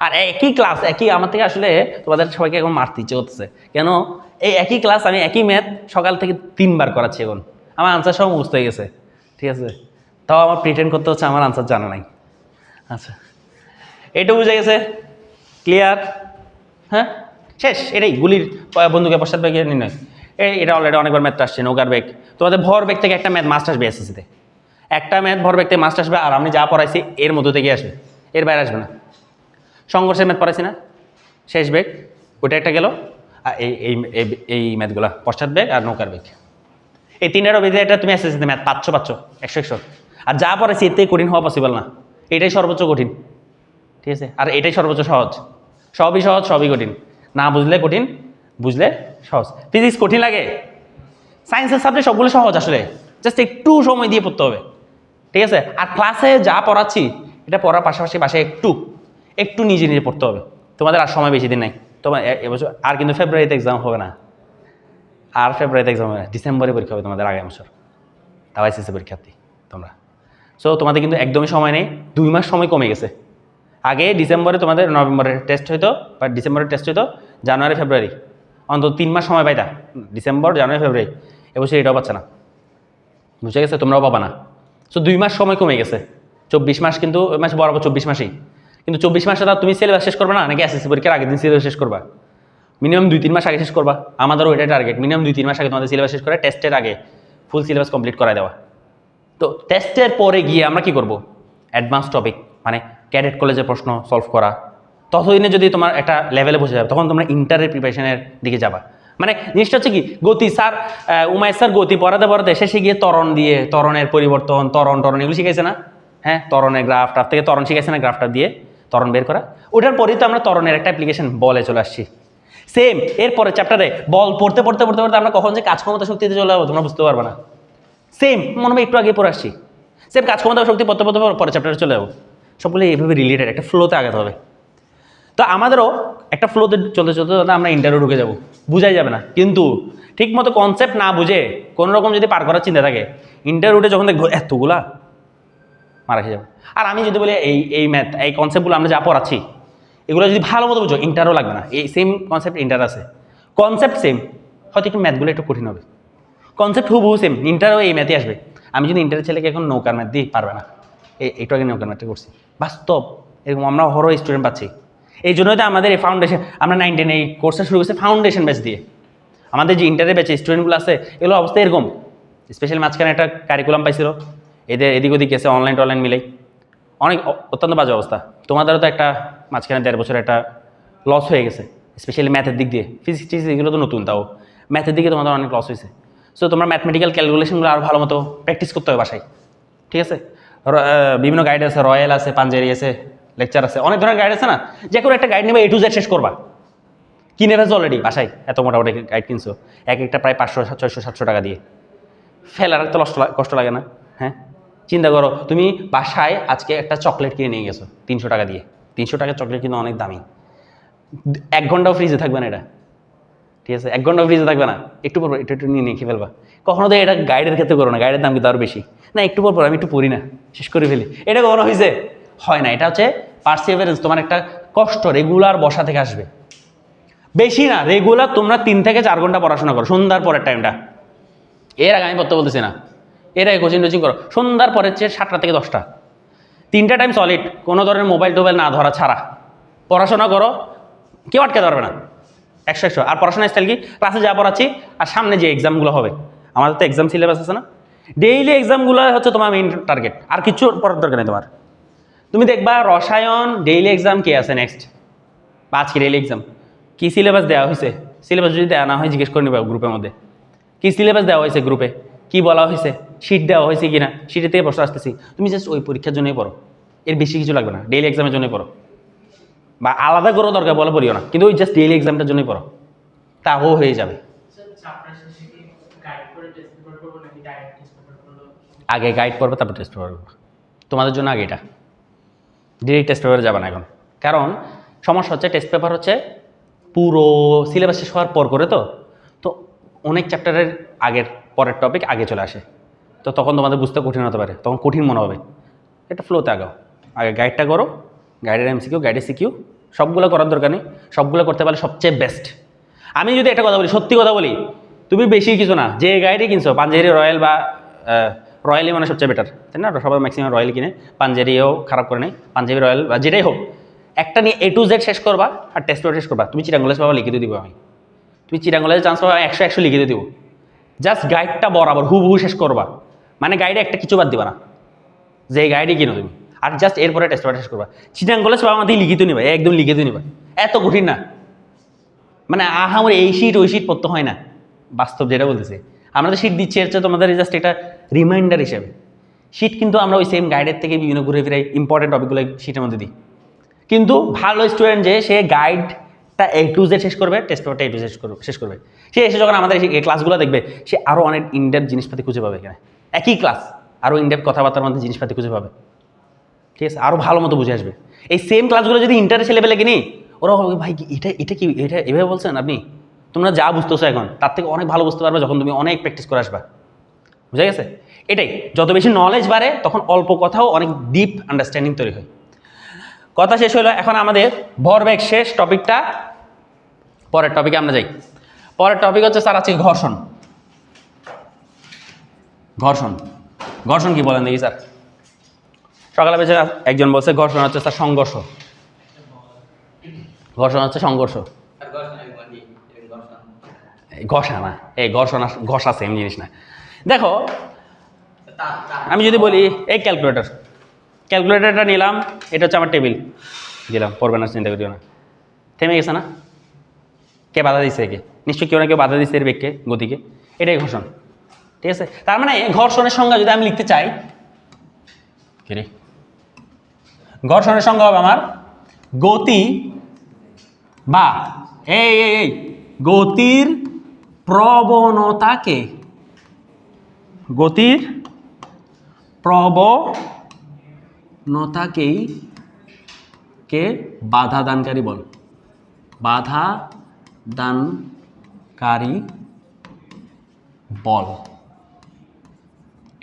আর একই ক্লাস, আমার থেকে আসলে তোমাদের সবাইকে এখন মারতে ইচ্ছে করতেছে। কেন? এই একই ক্লাস আমি একই ম্যাথ সকাল থেকে 3 বার করাচ্ছি, এখন আমার আনসার সব মুখস্থ হয়ে গেছে, ঠিক আছে? তাও আমার প্রিটেন্ড করতে হচ্ছে আমার আনসার জানা নাই। আচ্ছা এটা বুঝে গেছে? ক্লিয়ার? হ্যাঁ শেষ। এটাই বন্দুকের পশ্চাৎ বেগ নির্ণয়। এটা অলরেডি অনেকবার ম্যাথ আসছে। নৌকার বেগ, তোমাদের ভর বেগ থেকে একটা ম্যাথ মাস্ট আসবে এসএসসিতে, একটা ম্যাথ ভর বেগ থেকে মাস্ট আসবে, আর আমি যা পড়াইছি এর মধ্য থেকে আসবে, এর বাইরে আসবে না। সংঘর্ষের ম্যাথ পড়াইছি না, শেষ বেগ, ওটা একটা গেল। আর এই ম্যাথগুলো পশ্চাৎ বেগ আর নৌকার বেগ, এই তিনটারও বেঁধে এটা তুমি এসএসসিতে ম্যাথ পাচ্ছ 100। আর যা পড়াইছি এর থেকে কঠিন হওয়া পসিবল না, এটাই সর্বোচ্চ কঠিন, ঠিক আছে? আর এটাই সর্বোচ্চ সহজ। সবই সহজ, সবই কঠিন। না বুঝলে কঠিন, বুঝলে সহজ। ফিজিক্স কঠিন লাগে, সায়েন্সের সাবজেক্ট সবগুলো সহজ আসলে, জাস্ট একটু সময় দিয়ে পড়তে হবে, ঠিক আছে? আর ক্লাসে যা পড়াচ্ছি এটা পড়ার পাশাপাশি বাসায় একটু নিজে পড়তে হবে। তোমাদের আর সময় বেশি দিন নাই, তোমার এবছর আর কিন্তু ফেব্রুয়ারিতে এক্সাম হবে না, আর ফেব্রুয়ারিতে এক্সাম হবে না, ডিসেম্বরে পরীক্ষা হবে তোমাদের আগামী বছর। তাও এসএসসি পরীক্ষার্থী তোমরা, সো তোমাদের কিন্তু একদমই সময় নেই, 2 মাস সময় কমে গেছে। আগে ডিসেম্বরে তোমাদের নভেম্বরের টেস্ট হইতো বা ডিসেম্বরের টেস্ট হইতো জানুয়ারি ফেব্রুয়ারি, অন্তত 3 মাস সময় পাইতা, ডিসেম্বর জানুয়ারি ফেব্রুয়ারি। এবছর এটাও পাচ্ছে না, বুঝে গেছে, তোমরাও পাবা না। সো 2 মাস সময় কমে গেছে, 24 মাস কিন্তু মাস বরাবর 24 মাসেই, কিন্তু 24 মাসে তার তুমি সিলেবাস শেষ করবে না, নাকি এসএসসি পরীক্ষার আগের দিন সিলেবাস শেষ করবা? মিনিমাম 2-3 মাস আগে শেষ করবা। আমাদেরও ওইটাই টার্গেট, মিনিমাম 2-3 মাস আগে তোমাদের সিলেবাস শেষ করে টেস্টের আগে ফুল সিলেবাস কমপ্লিট করায় দেওয়া। তো টেস্টের পরে গিয়ে আমরা কি করব? অ্যাডভান্স টপিক মানে ক্যাডেট কলেজের প্রশ্ন সলভ করা। ততদিনে যদি তোমার একটা লেভেলে বসে যাবে, তখন তোমরা ইন্টারের প্রিপারেশনের দিকে যাবা। মানে জিনিসটা হচ্ছে কি, গতি স্যার উমায় স্যার গতি পড়াতে পড়াতে শেষে গিয়ে ত্বরণ দিয়ে, ত্বরণের পরিবর্তন, ত্বরণ এগুলো শিখাইছে না? হ্যাঁ, ত্বরণের গ্রাফ টাফ থেকে ত্বরণ শিখাইছে না, গ্রাফটা দিয়ে ত্বরণ বের করা। ওটার পরেই তো আমরা ত্বরণের একটা অ্যাপ্লিকেশন বলে চলে আসছি। সেম এরপরে চ্যাপ্টারে বল পড়তে পড়তে পড়তে পড়তে আমরা কখন যে কাজ ক্ষমতা শক্তিতে চলে যাবো তোমরা বুঝতে পারবে না। সেম মনে হয় একটু আগে পড়ে আসছি, সেম কাজ ক্ষমতা শক্তি পড়তে পড়তে পরে চ্যাপ্টারে চলে যাবো। সবগুলো এইভাবে রিলেটেড, একটা ফ্লোতে আগাতে হবে। তো আমাদেরও একটা ফ্লোতে চলতে চলতে আমরা ইন্টারভিউ ঢুকে যাবো, বুঝাই যাবে না। কিন্তু ঠিক মতো কনসেপ্ট না বুঝে কোনো রকম যদি পার করার চিন্তা থাকে, ইন্টারভিউতে যখন দেখবো এতগুলা মারা খেয়ে যাবে। আর আমি যদি বলি এই ম্যাথ, এই কনসেপ্টগুলো আমরা যা পড়াচ্ছি এগুলো যদি ভালো মতো বুঝো, ইন্টারও লাগবে না। এই সেম কনসেপ্ট ইন্টার আছে, কনসেপ্ট সেম, হয়তো একটু ম্যাথগুলো একটু কঠিন হবে, কনসেপ্ট হুবহু সেম, ইন্টারও এই ম্যাথই আসবে। আমি যদি ইন্টারের ছেলেকে এখন নৌকার ম্যাথ দিই, পারবে না। একটু আগে নৌকার ম্যাথটা করছি, বাস্তব এরকম আমরা হরো স্টুডেন্ট পাচ্ছি। এই জন্যই তো আমাদের এই ফাউন্ডেশন, আমরা 9-10 এই কোর্সটা শুরু করছি ফাউন্ডেশন ব্যাচ দিয়ে। আমাদের যে ইন্টারের ব্যাচে স্টুডেন্টগুলো আছে এগুলো অবস্থা এরকম। স্পেশাল মাঝখানে একটা কারিকুলাম পাইছিল, এদের এদিক ওদিক গেছে অনলাইন টনলাইন মিলেই, অনেক অত্যন্ত বাজে অবস্থা। তোমাদেরও তো একটা মাঝখানে 1.5 বছর একটা লস হয়ে গেছে, স্পেশালি ম্যাথের দিক দিয়ে। ফিজিক্স টিজিক্স এগুলো তো নতুন, তাও ম্যাথের দিকে তোমাদের অনেক লস হয়েছে। সো তোমরা ম্যাথমেটিক্যাল ক্যালকুলেশনগুলো আরও ভালো মতো প্র্যাকটিস করতে হবে বাসায়, ঠিক আছে? বিভিন্ন গাইড আছে, রয়্যাল আছে, পাঞ্জেরি আছে, লেকচার আছে, অনেক ধরনের গাইড আছে না। যে কোনো একটা গাইড নেবে, A to Z শেষ করবা। কিনে ফেলছো অলরেডি বাসায়, এত মোটামুটি গাইড কিনছো, এক একটা প্রায় 500, 600, 700 টাকা দিয়ে। ফেলার তো কষ্ট লাগে না? হ্যাঁ, চিন্তা করো, তুমি বাসায় আজকে একটা চকলেট কিনে নিয়ে গেছো 300 টাকা দিয়ে। 300 টাকার চকলেট কিন্তু অনেক দামি। 1 ঘন্টাও ফ্রিজে থাকবে না এটা, ঠিক আছে? 1 ঘন্টাও ফ্রিজে থাকবে না, একটু পর একটু নিয়ে খেয়ে ফেলবা। কখনো তো এটা গাইডের ক্ষেত্রে করো না, গাইডের দাম কিন্তু আরও বেশি। না, একটু পর আমি একটু পড়ি না, শেষ করে ফেলি, এটা কখনো হয়েছে? হয় না। এটা হচ্ছে পার্সিভারেন্স, তোমার একটা কষ্ট রেগুলার বসা থেকে আসবে। বেশি না, রেগুলার তোমরা 3 থেকে 4 ঘন্টা পড়াশোনা করো সন্ধ্যার পরের টাইমটা। এর আগে আমি পড়তে বলতেছি না, এর আগে কোচিং টোচিং করো সন্ধ্যার পরের চেয়ে 7টা থেকে 10টা, 3টা টাইম সলিড, কোনো ধরনের মোবাইল টোবাইল না ধরা ছাড়া পড়াশোনা করো, কেউ আটকাতে পারবে না। 100 আর পড়াশোনার স্টাইল কি, ক্লাসে যা পড়াচ্ছি আর সামনে যে এক্সামগুলো হবে, আমাদের তো এক্সাম সিলেবাস আছে না, ডেইলি এক্সামগুলো হচ্ছে তোমার মেইন টার্গেট, আর কিছু পড়ার দরকার নেই তোমার। তুমি দেখবা রসায়ন ডেইলি এক্সাম কে আছে নেক্সট, বা আজকে ডেইলি এক্সাম কী সিলেবাস দেওয়া হয়েছে, সিলেবাস যদি দেওয়া না হয় জিজ্ঞেস করে নিবা গ্রুপের মধ্যে, কী সিলেবাস দেওয়া হয়েছে গ্রুপে, কী বলা হয়েছে, শিট দেওয়া হয়েছে কিনা, শিটের থেকে প্রশ্ন আসতেছি। তুমি জাস্ট ওই পরীক্ষার জন্যই পড়ো, এর বেশি কিছু লাগবে না, ডেইলি এক্সামের জন্যই পড়ো, বা আলাদা করে দরকার বলে পড়িও না, কিন্তু ওই জাস্ট ডেইলি এক্সামটার জন্যই পড়ো, তাও হয়ে যাবে। আগে গাইড পড়বে তারপর টেস্ট পেপার করবে, তোমাদের জন্য আগে এটা, ডিরেক্ট টেস্ট পেপারে যাবে না এখন। কারণ সমস্যা হচ্ছে টেস্ট পেপার হচ্ছে পুরো সিলেবাস শেষ হওয়ার পর করে, তো অনেক চ্যাপ্টারের আগের পরের টপিক আগে চলে আসে, তো তখন তোমাদের বুঝতে কঠিন হতে পারে, তখন কঠিন মনে হবে। এটা ফ্লোতে আগাও, আগে গাইডটা করো, গাইডের MCQ, গাইডের CQ সবগুলো করার দরকার নেই, সবগুলো করতে পারলে সবচেয়ে বেস্ট। আমি যদি একটা কথা বলি, সত্যি কথা বলি, তুমি বেশি কিছু না, যে গাইডই কিনছো পাঞ্জেরি রয়্যাল বা রয়্যালই মানে সবচেয়ে বেটার, তাই না? সবাই ম্যাক্সিমাম রয়্যাল কিনে, পাঞ্জেরিও খারাপ করে নেই, পাঞ্জাবি রয়্যাল বা যেটাই হোক একটা নিয়ে A to Z শেষ করবা, আর টেস্ট পেপার শেষ করবা। তুমি চিরাঙ্গলেজ পাবা, লিখিত দিব আমি, তুমি চিরাঙ্গলেজ চান্স পাবা 100 লিখিত দিব। জাস্ট গাইডটা বরাবর হুবহু শেষ করবা, মানে গাইডে একটা কিছু বাদ দিবা না, যে গাইডই কিনো তুমি, আর জাস্ট এরপরে টেস্ট পেপার শেষ করবা। চিরাঙ্গলেজ পাবা আমাদের লিখিত নিবা, একদম লিখিত নিবা, এত কঠিন না, মানে আমার এই শীট ওই শীট পড়তে হয় না, বাস্তব যেটা বলতেছে। আমরা তো শীট দিচ্ছি, হচ্ছে তোমাদের জাস্ট এটা রিমাইন্ডার হিসেবে। শীট কিন্তু আমরা ওই সেম গাইডের থেকে বিভিন্ন ঘুরে ফিরে ইম্পর্টেন্ট টপিকগুলো শীটের মধ্যে দিই। কিন্তু ভালো স্টুডেন্ট যে সে গাইডটা A to Z শেষ করবে, টেস্ট পেপারটা A to Z শেষ করবে, সে এসে যখন আমাদের এই ক্লাসগুলো দেখবে, সে আরও অনেক ইনডেপথ জিনিসপাতি খুঁজে পাবে। এখানে একই ক্লাস, আরও ইনডেপথ কথাবার্তার মধ্যে জিনিসপাতি খুঁজে পাবে, ঠিক আছে? আরও ভালো মতো বুঝে আসবে। এই সেম ক্লাসগুলো যদি ইন্টারের ছেলেবেলে কিনি, ওরা বলবে ভাই এটা কি, এটা এভাবে বলছেন আপনি, তোমরা যা বুঝতেছো এখন তার থেকে অনেক ভালো বুঝতে পারবে যখন তুমি অনেক প্র্যাকটিস করে আসবা, বুঝা গেছে? এটাই, যত বেশি নলেজ বাড়ে তখন অল্প কথাও অনেক ডিপ আন্ডারস্ট্যান্ডিং তৈরি হয়। কথা শেষ হলো, এখন আমাদের ভরবেগ শেষ, টপিকটা পরের টপিকে আমরা যাই। পরের টপিক হচ্ছে স্যার আজকে ঘর্ষণ। ঘর্ষণ ঘর্ষণ কি বলেন দেখি স্যার? সকালে বেশি একজন বলছে ঘর্ষণ হচ্ছে স্যার সংঘর্ষ। ঘর্ষণ হচ্ছে সংঘর্ষ, ঘষা না, এই ঘর্ষণ ঘষা সেম জিনিস না। দেখো আমি যদি বলি এই ক্যালকুলেটরটা নিলাম, এটা হচ্ছে আমার টেবিল, দিলাম, পড়বে না, চিন্তা করিও না। থেমে গেছে না? কে বাধা দিচ্ছে? একে নিশ্চয়ই কেউ না কেউ বাধা দিচ্ছে এর বেগকে, গতিকে। এটাই ঘর্ষণ, ঠিক আছে? তার মানে ঘর্ষণের সংজ্ঞা যদি আমি লিখতে চাই, কে ঘর্ষণের সংজ্ঞা হবে আমার গতি বা এই গতির প্রবণতাকে, গতির প্রবণতাকেই কে বাধা দানকারী বল, বাধা দানকারী বল।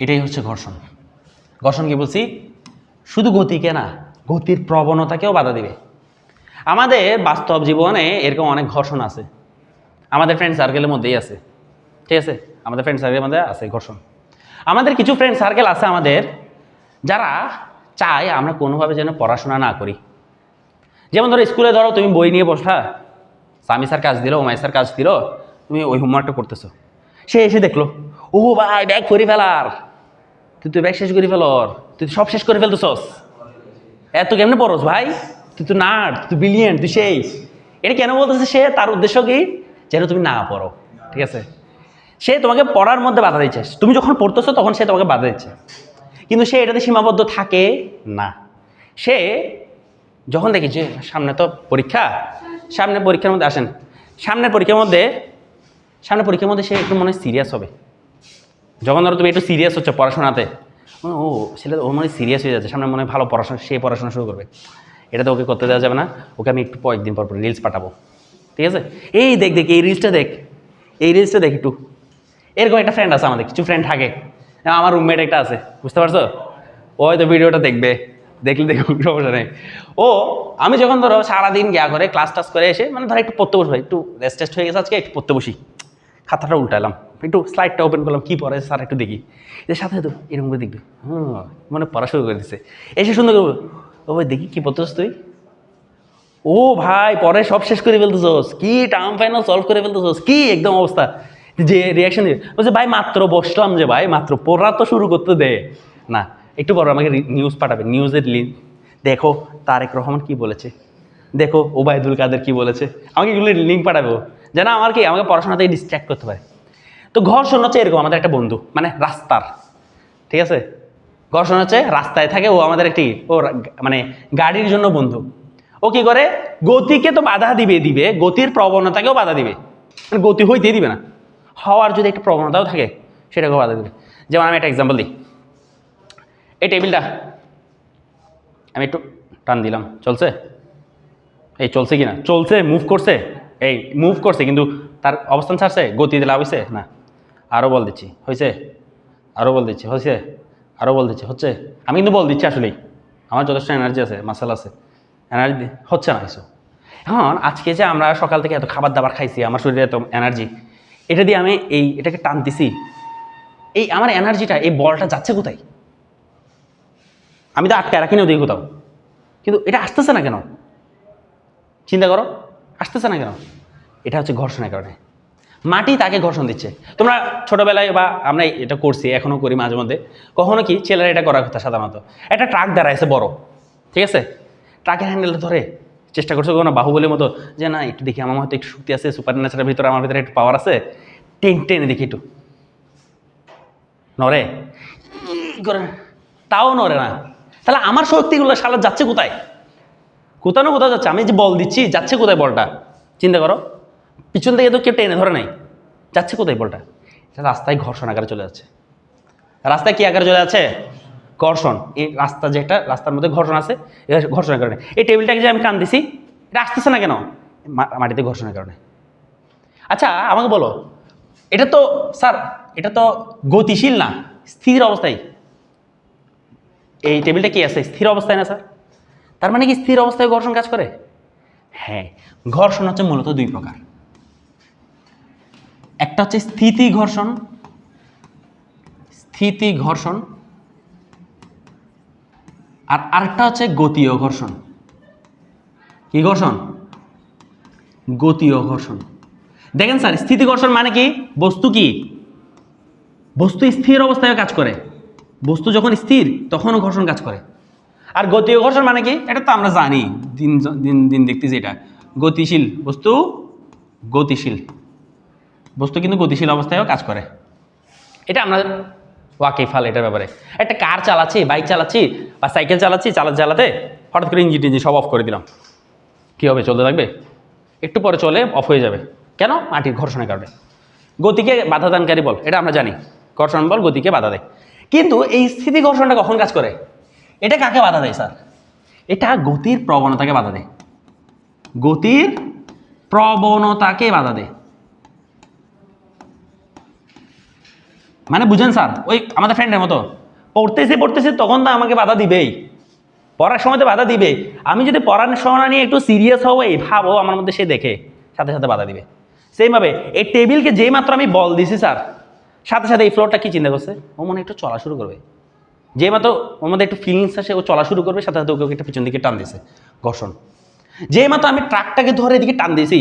এটাই হচ্ছে ঘর্ষণ। ঘর্ষণ কি বলছি? শুধু গতিকে না, গতির প্রবণতাকেও বাধা দিবে। আমাদের বাস্তব জীবনে এরকম অনেক ঘর্ষণ আছে, আমাদের ফ্রেন্ড সার্কেলের মধ্যেই আছে, ঠিক আছে? আমাদের ফ্রেন্ড সার্কেলের মধ্যে আছে ঘর্ষণ। আমাদের কিছু ফ্রেন্ড সার্কেল আছে আমাদের, যারা চায় আমরা কোনোভাবে যেন পড়াশোনা না করি। যেমন ধরো স্কুলে ধরো তুমি বই নিয়ে বসলা, সামি স্যার কাজ দিল, ওমাই স্যার কাজ দিল, তুমি ওই হোমওয়ার্কটা করতেছো, সে এসে দেখলো ও ভাই ব্যাগ করে ফেলার, তুই তো ব্যাগ শেষ করে ফেলর, তুই সব শেষ করে ফেলতেছস, এত কেমনে পড়স ভাই, তুই তো নার্ড, তুই ব্রিলিয়েন্ট, তুই সেই। এটা কেন বলতেছে সে? তার উদ্দেশ্য কি? যেন তুমি না পড়ো, ঠিক আছে? সে তোমাকে পড়ার মধ্যে বাধা দিচ্ছে, তুমি যখন পড়তেছো তখন সে তোমাকে বাধা দিচ্ছে, কিন্তু সে এটাতে সীমাবদ্ধ থাকে না। সে যখন দেখি যে সামনে তো পরীক্ষা, সামনের পরীক্ষার মধ্যে আসেন, সামনের পরীক্ষার মধ্যে সে একটু মনে হয় সিরিয়াস হবে। যখন ধরো তুমি একটু সিরিয়াস হচ্ছে পড়াশোনাতে, ও ছেলে ওর মনে সিরিয়াস হয়ে যাচ্ছে, সামনে মনে হয় ভালো পড়াশোনা, সে পড়াশোনা শুরু করবে, এটাতে ওকে করতে দেওয়া যাবে না, ওকে আমি একটু কয়েকদিন পর রিলস পাঠাবো, ঠিক আছে? এই দেখ এই রিলসটা দেখ, একটু। এরকম একটা ফ্রেন্ড আছে আমাদের, কিছু ফ্রেন্ড থাকে, আমার রুমমেট একটা আছে, বুঝতে পারছো? ও হয়তো ভিডিওটা দেখবে, দেখলে দেখুক, সমস্যা নেই। ও আমি যখন ধরো সারাদিন গিয়া করে ক্লাস টাস করে এসে মানে ধরো একটু পড়তে বসবো, একটু রেস্ট টেস্ট হয়ে গেছে আজকে, একটু পড়তে বসি, খাতাটা উল্টালাম, একটু স্লাইডটা ওপেন করলাম, কী পড়ে স্যার একটু দেখি, এর সাথে তো এরকম করে দেখবে, মানে পড়া শুরু করে দিচ্ছে, এসে সুন্দর করবো, ও ভাই দেখি কী পড়তেছ তুই, ও ভাই পরে সব শেষ করে ফেলতেছোস, কি টার্ম ফাইনাল সলভ করে ফেলতেছোস, কি একদম অবস্থা, যে রিয়াকশন দিয়ে বলছে ভাই মাত্র বসলাম, যে ভাই মাত্র পড়া তো শুরু করতে দে না, একটু বড় আমাকে নিউজ পাঠাবে, নিউজের লিঙ্ক দেখো তারেক রহমান কি বলেছে, দেখো ওবায়দুল কাদের কি বলেছে, আমাকে এগুলো লিঙ্ক পাঠাবো যেন আমার কি আমাকে পড়াশোনা থেকে ডিস্ট্র্যাক্ট করতে পারে। তো ঘর্ষণ হচ্ছে এরকম আমাদের একটা বন্ধু, মানে রাস্তার, ঠিক আছে? ঘর্ষণ হচ্ছে রাস্তায় থাকে, ও আমাদের একটি ও মানে গাড়ির জন্য বন্ধু। ও কি করে? গতিকে তো বাধা দিবে, গতির প্রবণতাকেও বাধা দিবে, মানে গতি হইতেই দিবে না, হওয়ার যদি একটা প্রবণতাও থাকে সেটাকেও বাধা দিবে। যেমন আমি একটা এক্সাম্পল দিই, এই টেবিলটা আমি একটু টান দিলাম, চলছে? এই চলছে কি না? চলছে, মুভ করছে, এই মুভ করছে, কিন্তু তার অবস্থান ছাড়ছে, গতি দিলে হয়েছে না? আরও বল দিচ্ছি, হয়েছে? আরও বল দিচ্ছি, হয়েছে? আরও বল দিচ্ছি, হচ্ছে? আমি কিন্তু বল দিচ্ছি, আসলেই আমার যথেষ্ট এনার্জি আছে, মাসেল আছে, এনার্জি হচ্ছে না কিছু। এখন আজকে যে আমরা সকাল থেকে এত খাবার দাবার খাইছি, আমার শরীরে এত এনার্জি, এটা দিয়ে আমি এটাকে টানতেছি, এই আমার এনার্জিটা, এই বলটা যাচ্ছে কোথায়? আমি তো আটকায় রাখিনি ওদিকে কোথাও, কিন্তু এটা আসতেছে না কেন? চিন্তা করো, আসতেছে না কেন? এটা হচ্ছে ঘর্ষণের কারণে। মাটি তাকে ঘর্ষণ দিচ্ছে। তোমরা ছোটোবেলায় বা আমরা এটা করছি, এখনও করি মাঝে মধ্যে, কখনো কি ছেলেরা এটা করার কথা, সাধারণত একটা ট্রাক দাঁড়াইছে বড়, ঠিক আছে? ট্রাকের হ্যান্ডেলটা ধরে চেষ্টা করছে কোনো বাহুবলীর মতো, যে না একটু দেখি আমার হয়তো একটু শক্তি আছে, সুপার ন্যাচারের ভিতরে আমার ভিতরে একটু পাওয়ার আছে, টেনে দেখি একটু, নড়ে করে, তাও নড়ে না। তাহলে আমার শক্তিগুলো শালা যাচ্ছে কোথায়? কোথাও না কোথাও যাচ্ছে, আমি যে বল দিচ্ছি যাচ্ছে কোথায় বলটা? চিন্তা করো, পিছন থেকে তো কেউ টেনে ধরে নাই, যাচ্ছে কোথায় বলটা? এটা রাস্তায় ঘর্ষণ আকারে চলে যাচ্ছে। রাস্তায় কি আকারে চলে যাচ্ছে? ঘর্ষণ। এই রাস্তা যে একটা রাস্তার মধ্যে ঘর্ষণ আছে, এটা ঘর্ষণের কারণে। এই টেবিলটাকে যে আমি টান দিছি, এটা আসতেছে না কেন? মাটিতে ঘর্ষণের কারণে। আচ্ছা আমাকে বলো, এটা তো স্যার এটা তো গতিশীল না, স্থির অবস্থায়। এই টেবিলটা কি আছে? স্থির অবস্থায় না স্যার? তার মানে কি স্থির অবস্থায় ঘর্ষণ কাজ করে? হ্যাঁ, ঘর্ষণ হচ্ছে মূলত দুই প্রকার। একটা হচ্ছে স্থিতি ঘর্ষণ, স্থিতি ঘর্ষণ, আর আরেকটা হচ্ছে গতীয় ঘর্ষণ। কি ঘর্ষণ? গতীয় ঘর্ষণ। দেখেন স্যার, স্থিতি ঘর্ষণ মানে কি? বস্তু কি? বস্তু স্থির অবস্থায় কাজ করে। বস্তু যখন স্থির তখনও ঘর্ষণ কাজ করে। আর গতীয় ঘর্ষণ মানে কি? এটা তো আমরা জানি, দিন দিন দিন দেখতেছি। এটা গতিশীল বস্তু, গতিশীল বস্তু কিন্তু গতিশীল অবস্থায়ও কাজ করে। এটা আমরা ওয়াকিফাল এটার ব্যাপারে। একটা কার চালাচ্ছি, বাইক চালাচ্ছি বা সাইকেল চালাচ্ছি, চালাতে চালাতে হঠাৎ করে ইঞ্জিন টিঞ্জিন সব অফ করে দিলাম, কী হবে? চলতে থাকবে? একটু পরে চলে অফ হয়ে যাবে। কেন? মাটির ঘর্ষণের কারণে। গতিকে বাধা দানকারী বল, এটা আমরা জানি। ঘর্ষণ বল গতিকে বাধা দেয়। কিন্তু এই স্থিতি ঘর্ষণটা কখন কাজ করে? এটা কাকে বাধা দেয় স্যার? এটা গতির প্রবণতাকে বাধা দেয়। গতির প্রবণতাকে বাধা দেয়। মানে বুঝেন স্যার, ওই আমাদের ফ্রেন্ডের মতো পড়তেছে তখন তো আমাকে বাধা দিবেই, পড়ার সময় তো বাধা দিবে। আমি যদি পড়াশোনা নিয়ে একটু সিরিয়াস হবো, এই ভাবো আমার মধ্যে, সে দেখে সাথে সাথে বাধা দিবে। সেইভাবে এই টেবিলকে যেই মাত্র আমি বল দিছি স্যার, সাথে সাথে এই ফ্লোরটা কি চিন্তা করছে? ও মনে একটু চলা শুরু করবে। যে মাত্র ওর মধ্যে একটু ফিলিংস আসে, ও চলা শুরু করবে, সাথে সাথে ওকে একটা পিছন দিকে টান দিয়েছে, ঘর্ষণ। যে মাত্র আমি ট্রাকটাকে ধরে এদিকে টান দিয়েছি,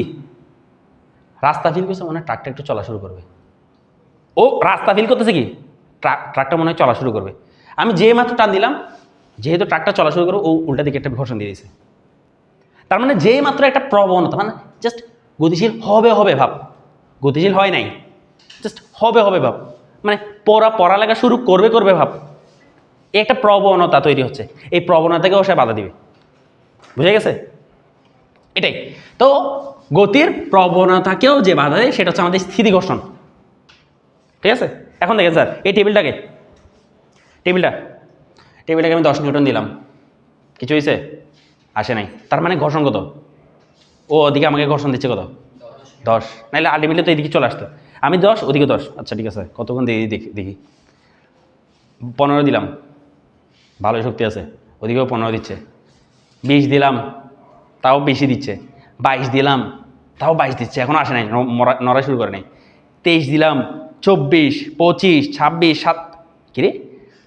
রাস্তা ফিল করছে, মনে হয় ট্রাকটা একটু চলা শুরু করবে। ও রাস্তা ফিল করতেছে কি, ট্রাকটা মনে হয় চলা শুরু করবে। আমি যে মাত্র টান দিলাম, যেহেতু ট্রাকটা চলা শুরু করবে, ও উল্টা দিকে একটা ঘর্ষণ দিয়ে দিয়েছে। তার মানে যেই মাত্র একটা প্রবণতা, মানে জাস্ট গতিশীল হবে ভাব, গতিশীল হয় নাই, জাস্ট হবে ভাব, মানে পড়ালেখা শুরু করবে ভাব, এই একটা প্রবণতা তৈরি হচ্ছে। এই প্রবণতাকে ও সে বাধা দিবে। বুঝে গেছে? এটাই তো, গতির প্রবণতাকেও যে বাধা দেয় সেটা হচ্ছে আমাদের স্থিতি ঘর্ষণ। ঠিক আছে? এখন দেখেন স্যার, এই টেবিলটাকে আমি 10 নিউটন দিলাম, কিছু হয়েছে? আসে নাই। তার মানে ঘর্ষণ কত? ও ওদিকে আমাকে ঘর্ষণ দিচ্ছে কত? 10। নাহলে আলটিমেটলি তো এদিকে চলে আসতো। আমি 10, ওদিকে 10। আচ্ছা ঠিক আছে, কতক্ষণ দেখি 15 দিলাম, ভালোই শক্তি আছে। ওদিকেও 15 দিচ্ছে। 20 দিলাম, তাও বেশি দিচ্ছে। 22 দিলাম, তাও 22 দিচ্ছে, এখনও আসে নাই, নড়া শুরু করে নাই। 23 দিলাম, 24, 25, 26, 7, কিরে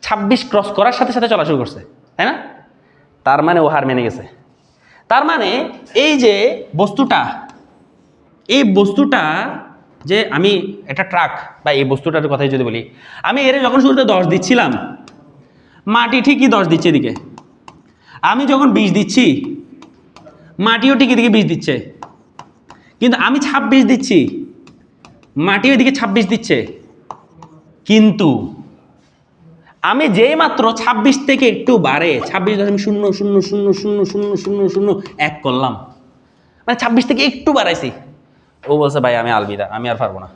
26 ক্রস করার সাথে সাথে চলা শুরু করছে, তাই না? তার মানে ও হার মেনে গেছে। তার মানে এই যে বস্তুটা, এই বস্তুটা যে আমি একটা ট্রাক বা এই বস্তুটার কথাই যদি বলি, আমি এর যখন শুরুতে 10 দিচ্ছিলাম, মাটি ঠিকই 10 দিচ্ছে এদিকে। আমি যখন 20 দিচ্ছি, মাটিও ঠিক এদিকে 20 দিচ্ছে। কিন্তু আমি 26 দিচ্ছি, মাটিও এদিকে 26 দিচ্ছে। কিন্তু আমি যেই মাত্র 26 থেকে একটু বাড়ে 26.000000001 করলাম, মানে 26 থেকে একটু বাড়াইছি, ও বলছে ভাই আমি আলবিদা, আমি আর পারবো না,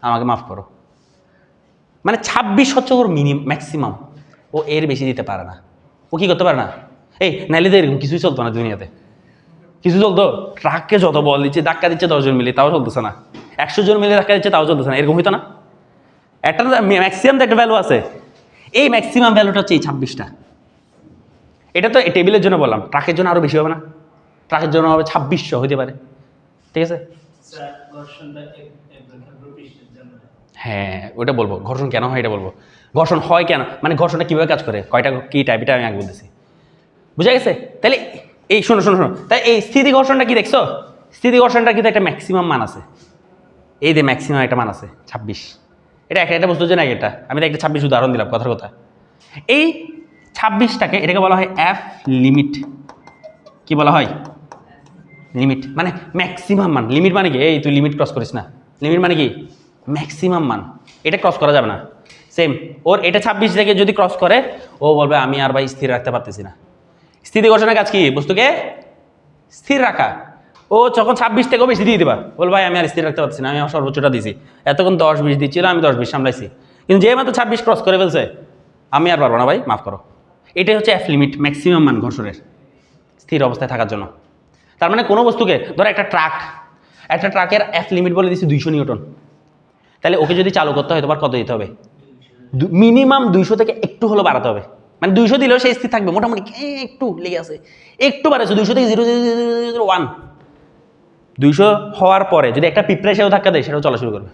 আমাকে মাফ করো। মানে 26 হচ্ছে ওর ম্যাক্সিমাম, ও এর বেশি দিতে পারে না। ও কি করতে পারে না? এই নাইলে তো এরকম কিছুই চলতো না দুনিয়াতে। কিছু চলতো? ট্রাককে যত বল দিচ্ছে, ধাক্কা দিচ্ছে 10 জন মিলে, তাও চলতেছে না। 100 জন মিলে ধাক্কা দিচ্ছে, তাও চলতেছে না। এরকম হইতো না? একটা ম্যাক্সিমাম তো একটা ভ্যালু আছে। এই ম্যাক্সিমাম ভ্যালুটা হচ্ছে এই 26টা। এটা তো টেবিলের জন্য বললাম, ট্রাকের জন্য আরো বেশি হবে না? ট্রাকের জন্য হবে 2600 হতে পারে। ঠিক আছে? হ্যাঁ, ওটা বলবো। ঘর্ষণ কেন হয় এটা বলবো। ঘর্ষণ হয় কেন, মানে ঘর্ষণটা কীভাবে কাজ করে, কয়টা কী টাইপ, এটা আমি আগে বলতেছি। বুঝা গেছে? তাহলে এই শোনো, তাই এই স্থিতি ঘর্ষণটা কি দেখছো? স্থিতি ঘর্ষণটা কিন্তু একটা ম্যাক্সিমাম মান আছে। এই যে ম্যাক্সিমাম একটা মান আছে 26। এটা একটা বস্তুর জন্য এটা, আমি তো একটা 26 উদাহরণ দিলাম কথার কথা। এই 26টাকে এটাকে বলা হয় এফ লিমিট। কি বলা হয়? লিমিট মানে ম্যাক্সিমাম মান। লিমিট মানে কি? এই তুই লিমিট ক্রস করিস না। লিমিট মানে কি? ম্যাক্সিমাম মান। এটা ক্রস করা যাবে না। সেম ওর এটা 26 থেকে যদি ক্রস করে, ও বলবে আমি আর ভাই স্থির রাখতে পারতেছি না। স্থিতি ঘর্ষণের কাজ কি? বস্তুকে স্থির রাখা। ও যখন 26 থেকেও বেশি দিয়ে দিবা, বল ভাই আমি আর স্থির রাখতে পারছি না, আমি আমার সর্বোচ্চটা দিছি। এতক্ষণ 10-20 দিচ্ছিল, আমি 10-20 সামলাইছি। কিন্তু যে মাত্র 26 ক্রস করে ফেলছে, আমি আর পারবো না ভাই, মাফ করো। এটাই হচ্ছে এফ লিমিট, ম্যাক্সিমাম মান ঘর্ষণের স্থির অবস্থায় থাকার জন্য। তার মানে কোনো বস্তুকে, ধরো একটা ট্রাকের এফ লিমিট বলে দিচ্ছি 200 নিউটন। তাহলে ওকে যদি চালু করতে হয় তোমার কত দিতে হবে? মিনিমাম 200 থেকে একটু হলো বাড়াতে হবে, মানে 200 দিলেও সে স্থির থাকবে, মোটামুটি একটু লেগে আছে, একটু বাড়াচ্ছে 200 থেকে 0.001, 200 হওয়ার পরে যদি একটা পিঁপড়া সেও ধাক্কা দেয় সেটাও চলা শুরু করবে,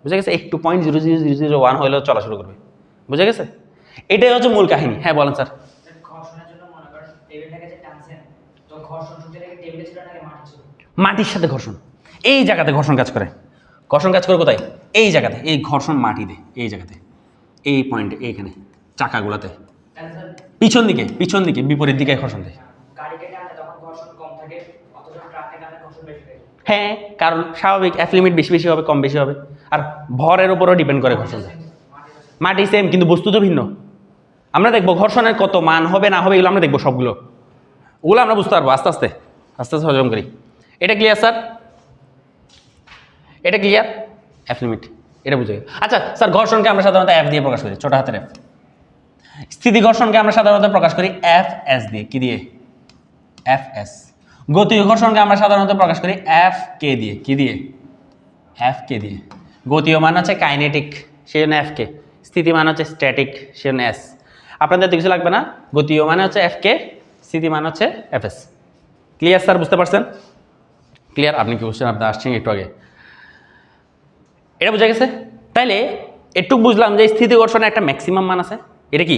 বুঝা গেছে? একটু 0.00001 হলেও চলা শুরু করবে, বুঝা গেছে? এটাই হচ্ছে মূল কাহিনী। হ্যাঁ বলেন স্যার। ঘর্ষণের জন্য মনে করেন টেবিলটাকে যে টানছেন, তো ঘর্ষণ সূত্রে টেবিলে ছিল নাকি মাটি ছিল? মাটির সাথে ঘর্ষণ, এই জায়গাতে ঘর্ষণ কাজ করে। ঘর্ষণ কাজ করে কোথায়? এই জায়গাতে, এই ঘর্ষণ মাটিতে, এই জায়গাতে, এই পয়েন্টে, এইখানে চাকাগুলাতে, তাহলে স্যার পিছন দিকে বিপরীত দিকে ঘর্ষণ দেয়। গাড়িকে টানলে তখন ঘর্ষণ কম থাকে, অথচ ট্রাককে টানলে ঘর্ষণ বেশি থাকে। হ্যাঁ, কারণ স্বাভাবিক এফ লিমিট বেশি বেশি হবে, কম বেশি হবে, আর ভরের উপরও ডিপেন্ড করে ঘর্ষণটা। মাটি সেম কিন্তু বস্তু তো ভিন্ন। আমরা দেখবো ঘর্ষণের কত মান হবে না হবে, এগুলো আমরা দেখবো সবগুলো, ওগুলো আমরা বুঝতে পারবো আস্তে আস্তে আস্তে আস্তে হজম করি। এটা ক্লিয়ার স্যার? এটা ক্লিয়ার? এফ লিমিট এটা বুঝে গেল। আচ্ছা স্যার, ঘর্ষণকে আমরা সাধারণত এফ দিয়ে প্রকাশ করি, ছোট হাতের এফ। স্থিতি ঘর্ষণকে আমরা সাধারণত প্রকাশ করি এফ এস দিয়ে। কি দিয়ে? F S. গতীয় ঘর্ষণকে আমরা সাধারণত প্রকাশ করি এফ কে দিয়ে। কি দিয়ে? এফ কে দিয়ে। গতীয় মান হচ্ছে কাইনেটিক, সেই জন্য এফ কে। স্থিতি মান হচ্ছে স্ট্যাটিক, সেই জন্য এস। আপনাদের তো কিছু লাগবে না, গতীয় মানে হচ্ছে এফ কে, স্থিতি মান হচ্ছে এফ এস। Clear sir? বুঝতে পারছেন? ক্লিয়ার? আপনি কি বুঝছেন? আপনি আসছেন একটু আগে, এটা বোঝা গেছে? তাইলে একটু বুঝলাম যে স্থিতি ঘর্ষণের একটা ম্যাক্সিমাম মান আছে। এটা কি?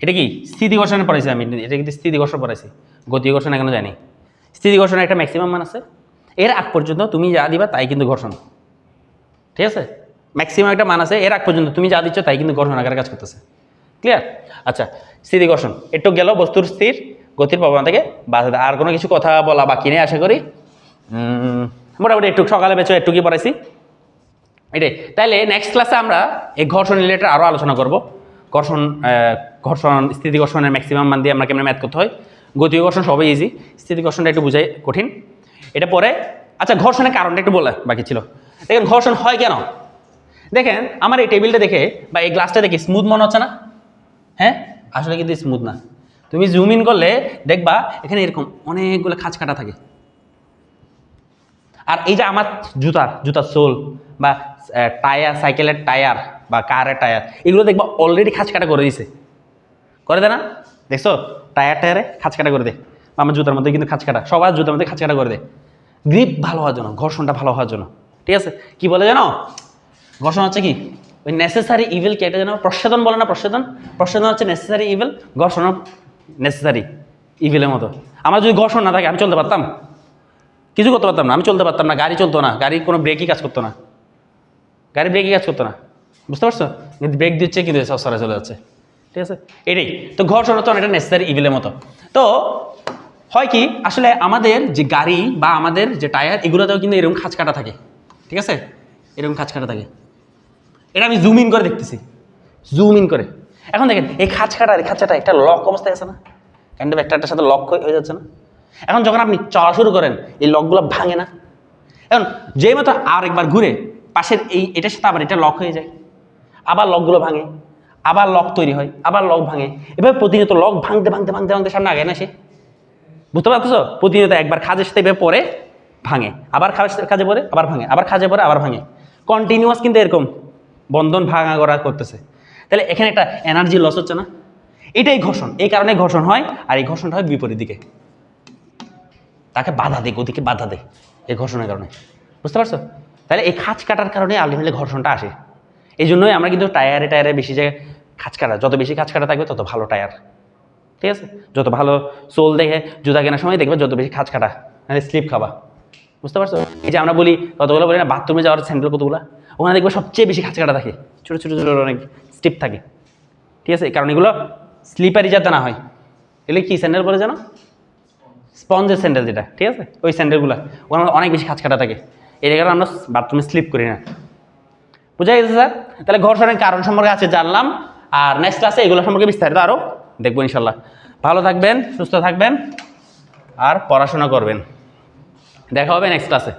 এটা কি স্থিতি ঘর্ষণে পড়াইছি আমি, এটা কিন্তু স্থিতি ঘর্ষণ পড়াইছি, গতীয় ঘর্ষণ এখনো জানি। স্থিতি ঘর্ষণের একটা ম্যাক্সিমাম মান আছে, এর আগ পর্যন্ত তুমি যা দিবা তাই কিন্তু ঘর্ষণ, ঠিক আছে? ম্যাক্সিমাম একটা মান আছে, এর আগ পর্যন্ত তুমি যা দিচ্ছ তাই কিন্তু ঘর্ষণ আকারে কাজ করতেছে। ক্লিয়ার? আচ্ছা, স্থিতি ঘর্ষণ একটু গেল বস্তুর স্থির গতির প্রবণতা থেকে বাধা দেয়। আর কোনো কিছু কথা বলা বাকি নেই আশা করি। মোটামুটি একটু সকালে বেঁচে একটু কি পড়াইছি এটাই। তাইলে নেক্সট ক্লাসে আমরা এই ঘর্ষণ রিলেটেড আরও আলোচনা করব। ঘর্ষণ স্থিতি ঘর্ষণের ম্যাক্সিমাম মান দিয়ে আমরা কেমন ম্যাথ করতে হয়। গতীয় ঘর্ষণ সবই ইজি, স্থিতি ঘর্ষণটা একটু বুঝাই কঠিন। এটা পরে আচ্ছা, ঘর্ষণের কারণটা একটু বলা বাকি ছিল। দেখেন ঘর্ষণ হয় কেন? দেখেন আমার এই টেবিলটা দেখে বা এই গ্লাসটা দেখে স্মুথ মনে হচ্ছে না? হ্যাঁ, আসলে কিন্তু স্মুথ না। তুমি জুম ইন করলে দেখবা এখানে এরকম অনেকগুলো খাঁজ কাটা থাকে। আর এই যে আমার জুতার সোল বা টায়ার, সাইকেলের টায়ার বা কারের টায়ার, এগুলো দেখবা অলরেডি খাঁজ কাটা করে দিছে, করে দেয় না? দেখছো টায়ারে খাঁজ কাটা করে দেয়, আমার জুতার মধ্যে কিন্তু খাঁজ কাটা, সবার জুতার মধ্যে খাঁজ কাটা করে দেয়, গ্রিপ ভালো হওয়ার জন্য, ঘর্ষণটা ভালো হওয়ার জন্য, ঠিক আছে? কি বলে জানো? ঘর্ষণ হচ্ছে কি ওই নেসেসারি ইভিল, কি এটা জানো? প্রচ্ছেদন বলে না? প্রচ্ছেদন হচ্ছে নেসেসারি ইভিল, ঘর্ষণ নেসেসারি ইভিলের মতো। আমার যদি ঘর্ষণ না থাকে আমি চলতে পারতাম? কিছু করতে পারতাম না, আমি চলতে পারতাম না, গাড়ি চলতো না, গাড়ির কোনো ব্রেকই কাজ করতো না, গাড়ি ব্রেকই কাজ করতো না, বুঝতে পারছো? কিন্তু ব্রেক দিচ্ছে কিন্তু সরে চলে যাচ্ছে, ঠিক আছে? এটাই তো ঘর্ষণ হতো, এটা নেসেসারি ইভিলের মতো। তো হয় কি আসলে আমাদের যে গাড়ি বা আমাদের যে টায়ার, এগুলোতেও কিন্তু এরকম খাঁজ কাটা থাকে, ঠিক আছে? এরকম খাঁজ কাটা থাকে। এটা আমি জুম ইন করে দেখতেছি, জুম ইন করে। এখন দেখেন এই খাঁচাটা একটা লক অবস্থায় আছে না? কাইন্ড অফ একটার সাথে লক হয়ে যাচ্ছে না? এখন যখন আপনি চলা শুরু করেন এই লকগুলো ভাঙে না? এখন যেই মতো আরেকবার ঘুরে পাশের এটার সাথে আবার এটা লক হয়ে যায়, আবার লকগুলো ভাঙে, আবার লক তৈরি হয়, আবার লক ভাঙে, এভাবে প্রতিনিয়ত লক ভাঙতে ভাঙতে ভাঙতে ভাঙতে সামনে আগে না সে, বুঝতে পারতেছো? প্রতিনিয়ত একবার খাজের সাথে এভাবে পরে ভাঙে, আবার খাজে পরে আবার ভাঙে, আবার খাজে পরে আবার ভাঙে, কন্টিনিউয়াস কিন্তু এরকম বন্ধন ভাঙা করা করতেছে। তাহলে এখানে একটা এনার্জি লস হচ্ছে না? এটাই ঘর্ষণ, এই কারণে ঘর্ষণ হয়। আর এই ঘর্ষণটা হয় বিপরীত দিকে, তাকে বাধা দেয়, গতিকে বাধা দেয় এই ঘর্ষণের কারণে, বুঝতে পারছো? তাহলে এই খাঁজ কাটার কারণে আলটিমেটলি ঘর্ষণটা আসে। এই জন্যই আমরা কিন্তু টায়ারে বেশি যে খাঁজ কাটা, যত বেশি খাঁজ কাটা থাকবে তত ভালো টায়ার, ঠিক আছে? যত ভালো সোল দেখে জুতা কেনার সময় দেখবে যত বেশি খাঁজ কাটা, মানে স্লিপ খাবা, বুঝতে পারছো? এই যে আমরা বলি কতগুলো বলি না বাথরুমে যাওয়ার স্যান্ডেল কতগুলো, ওখানে দেখবে সবচেয়ে বেশি খাঁজ কাটা থাকে, ছোটো ছোটো ছোটো অনেক স্টিপ থাকে, ঠিক আছে? কারণ এগুলো স্লিপারি যাতে না হয়। এগুলো কি স্যান্ডেল বলে জানো? স্পঞ্জের স্যান্ডেল যেটা, ঠিক আছে? ওই স্যান্ডেলগুলো ওখানে অনেক বেশি খাঁজ কাটা থাকে, এই কারণে আমরা বাথরুমে স্লিপ করি না। বুঝা গেছে স্যার? তাহলে ঘর্ষণের কারণ সম্পর্কে আছে জানলাম, আর নেক্সট ক্লাসে এগুলো সম্পর্কে বিস্তারিত আরও দেখবো ইনশাল্লাহ। ভালো থাকবেন, সুস্থ থাকবেন, আর পড়াশোনা করবেন। দেখা হবে নেক্সট ক্লাসে।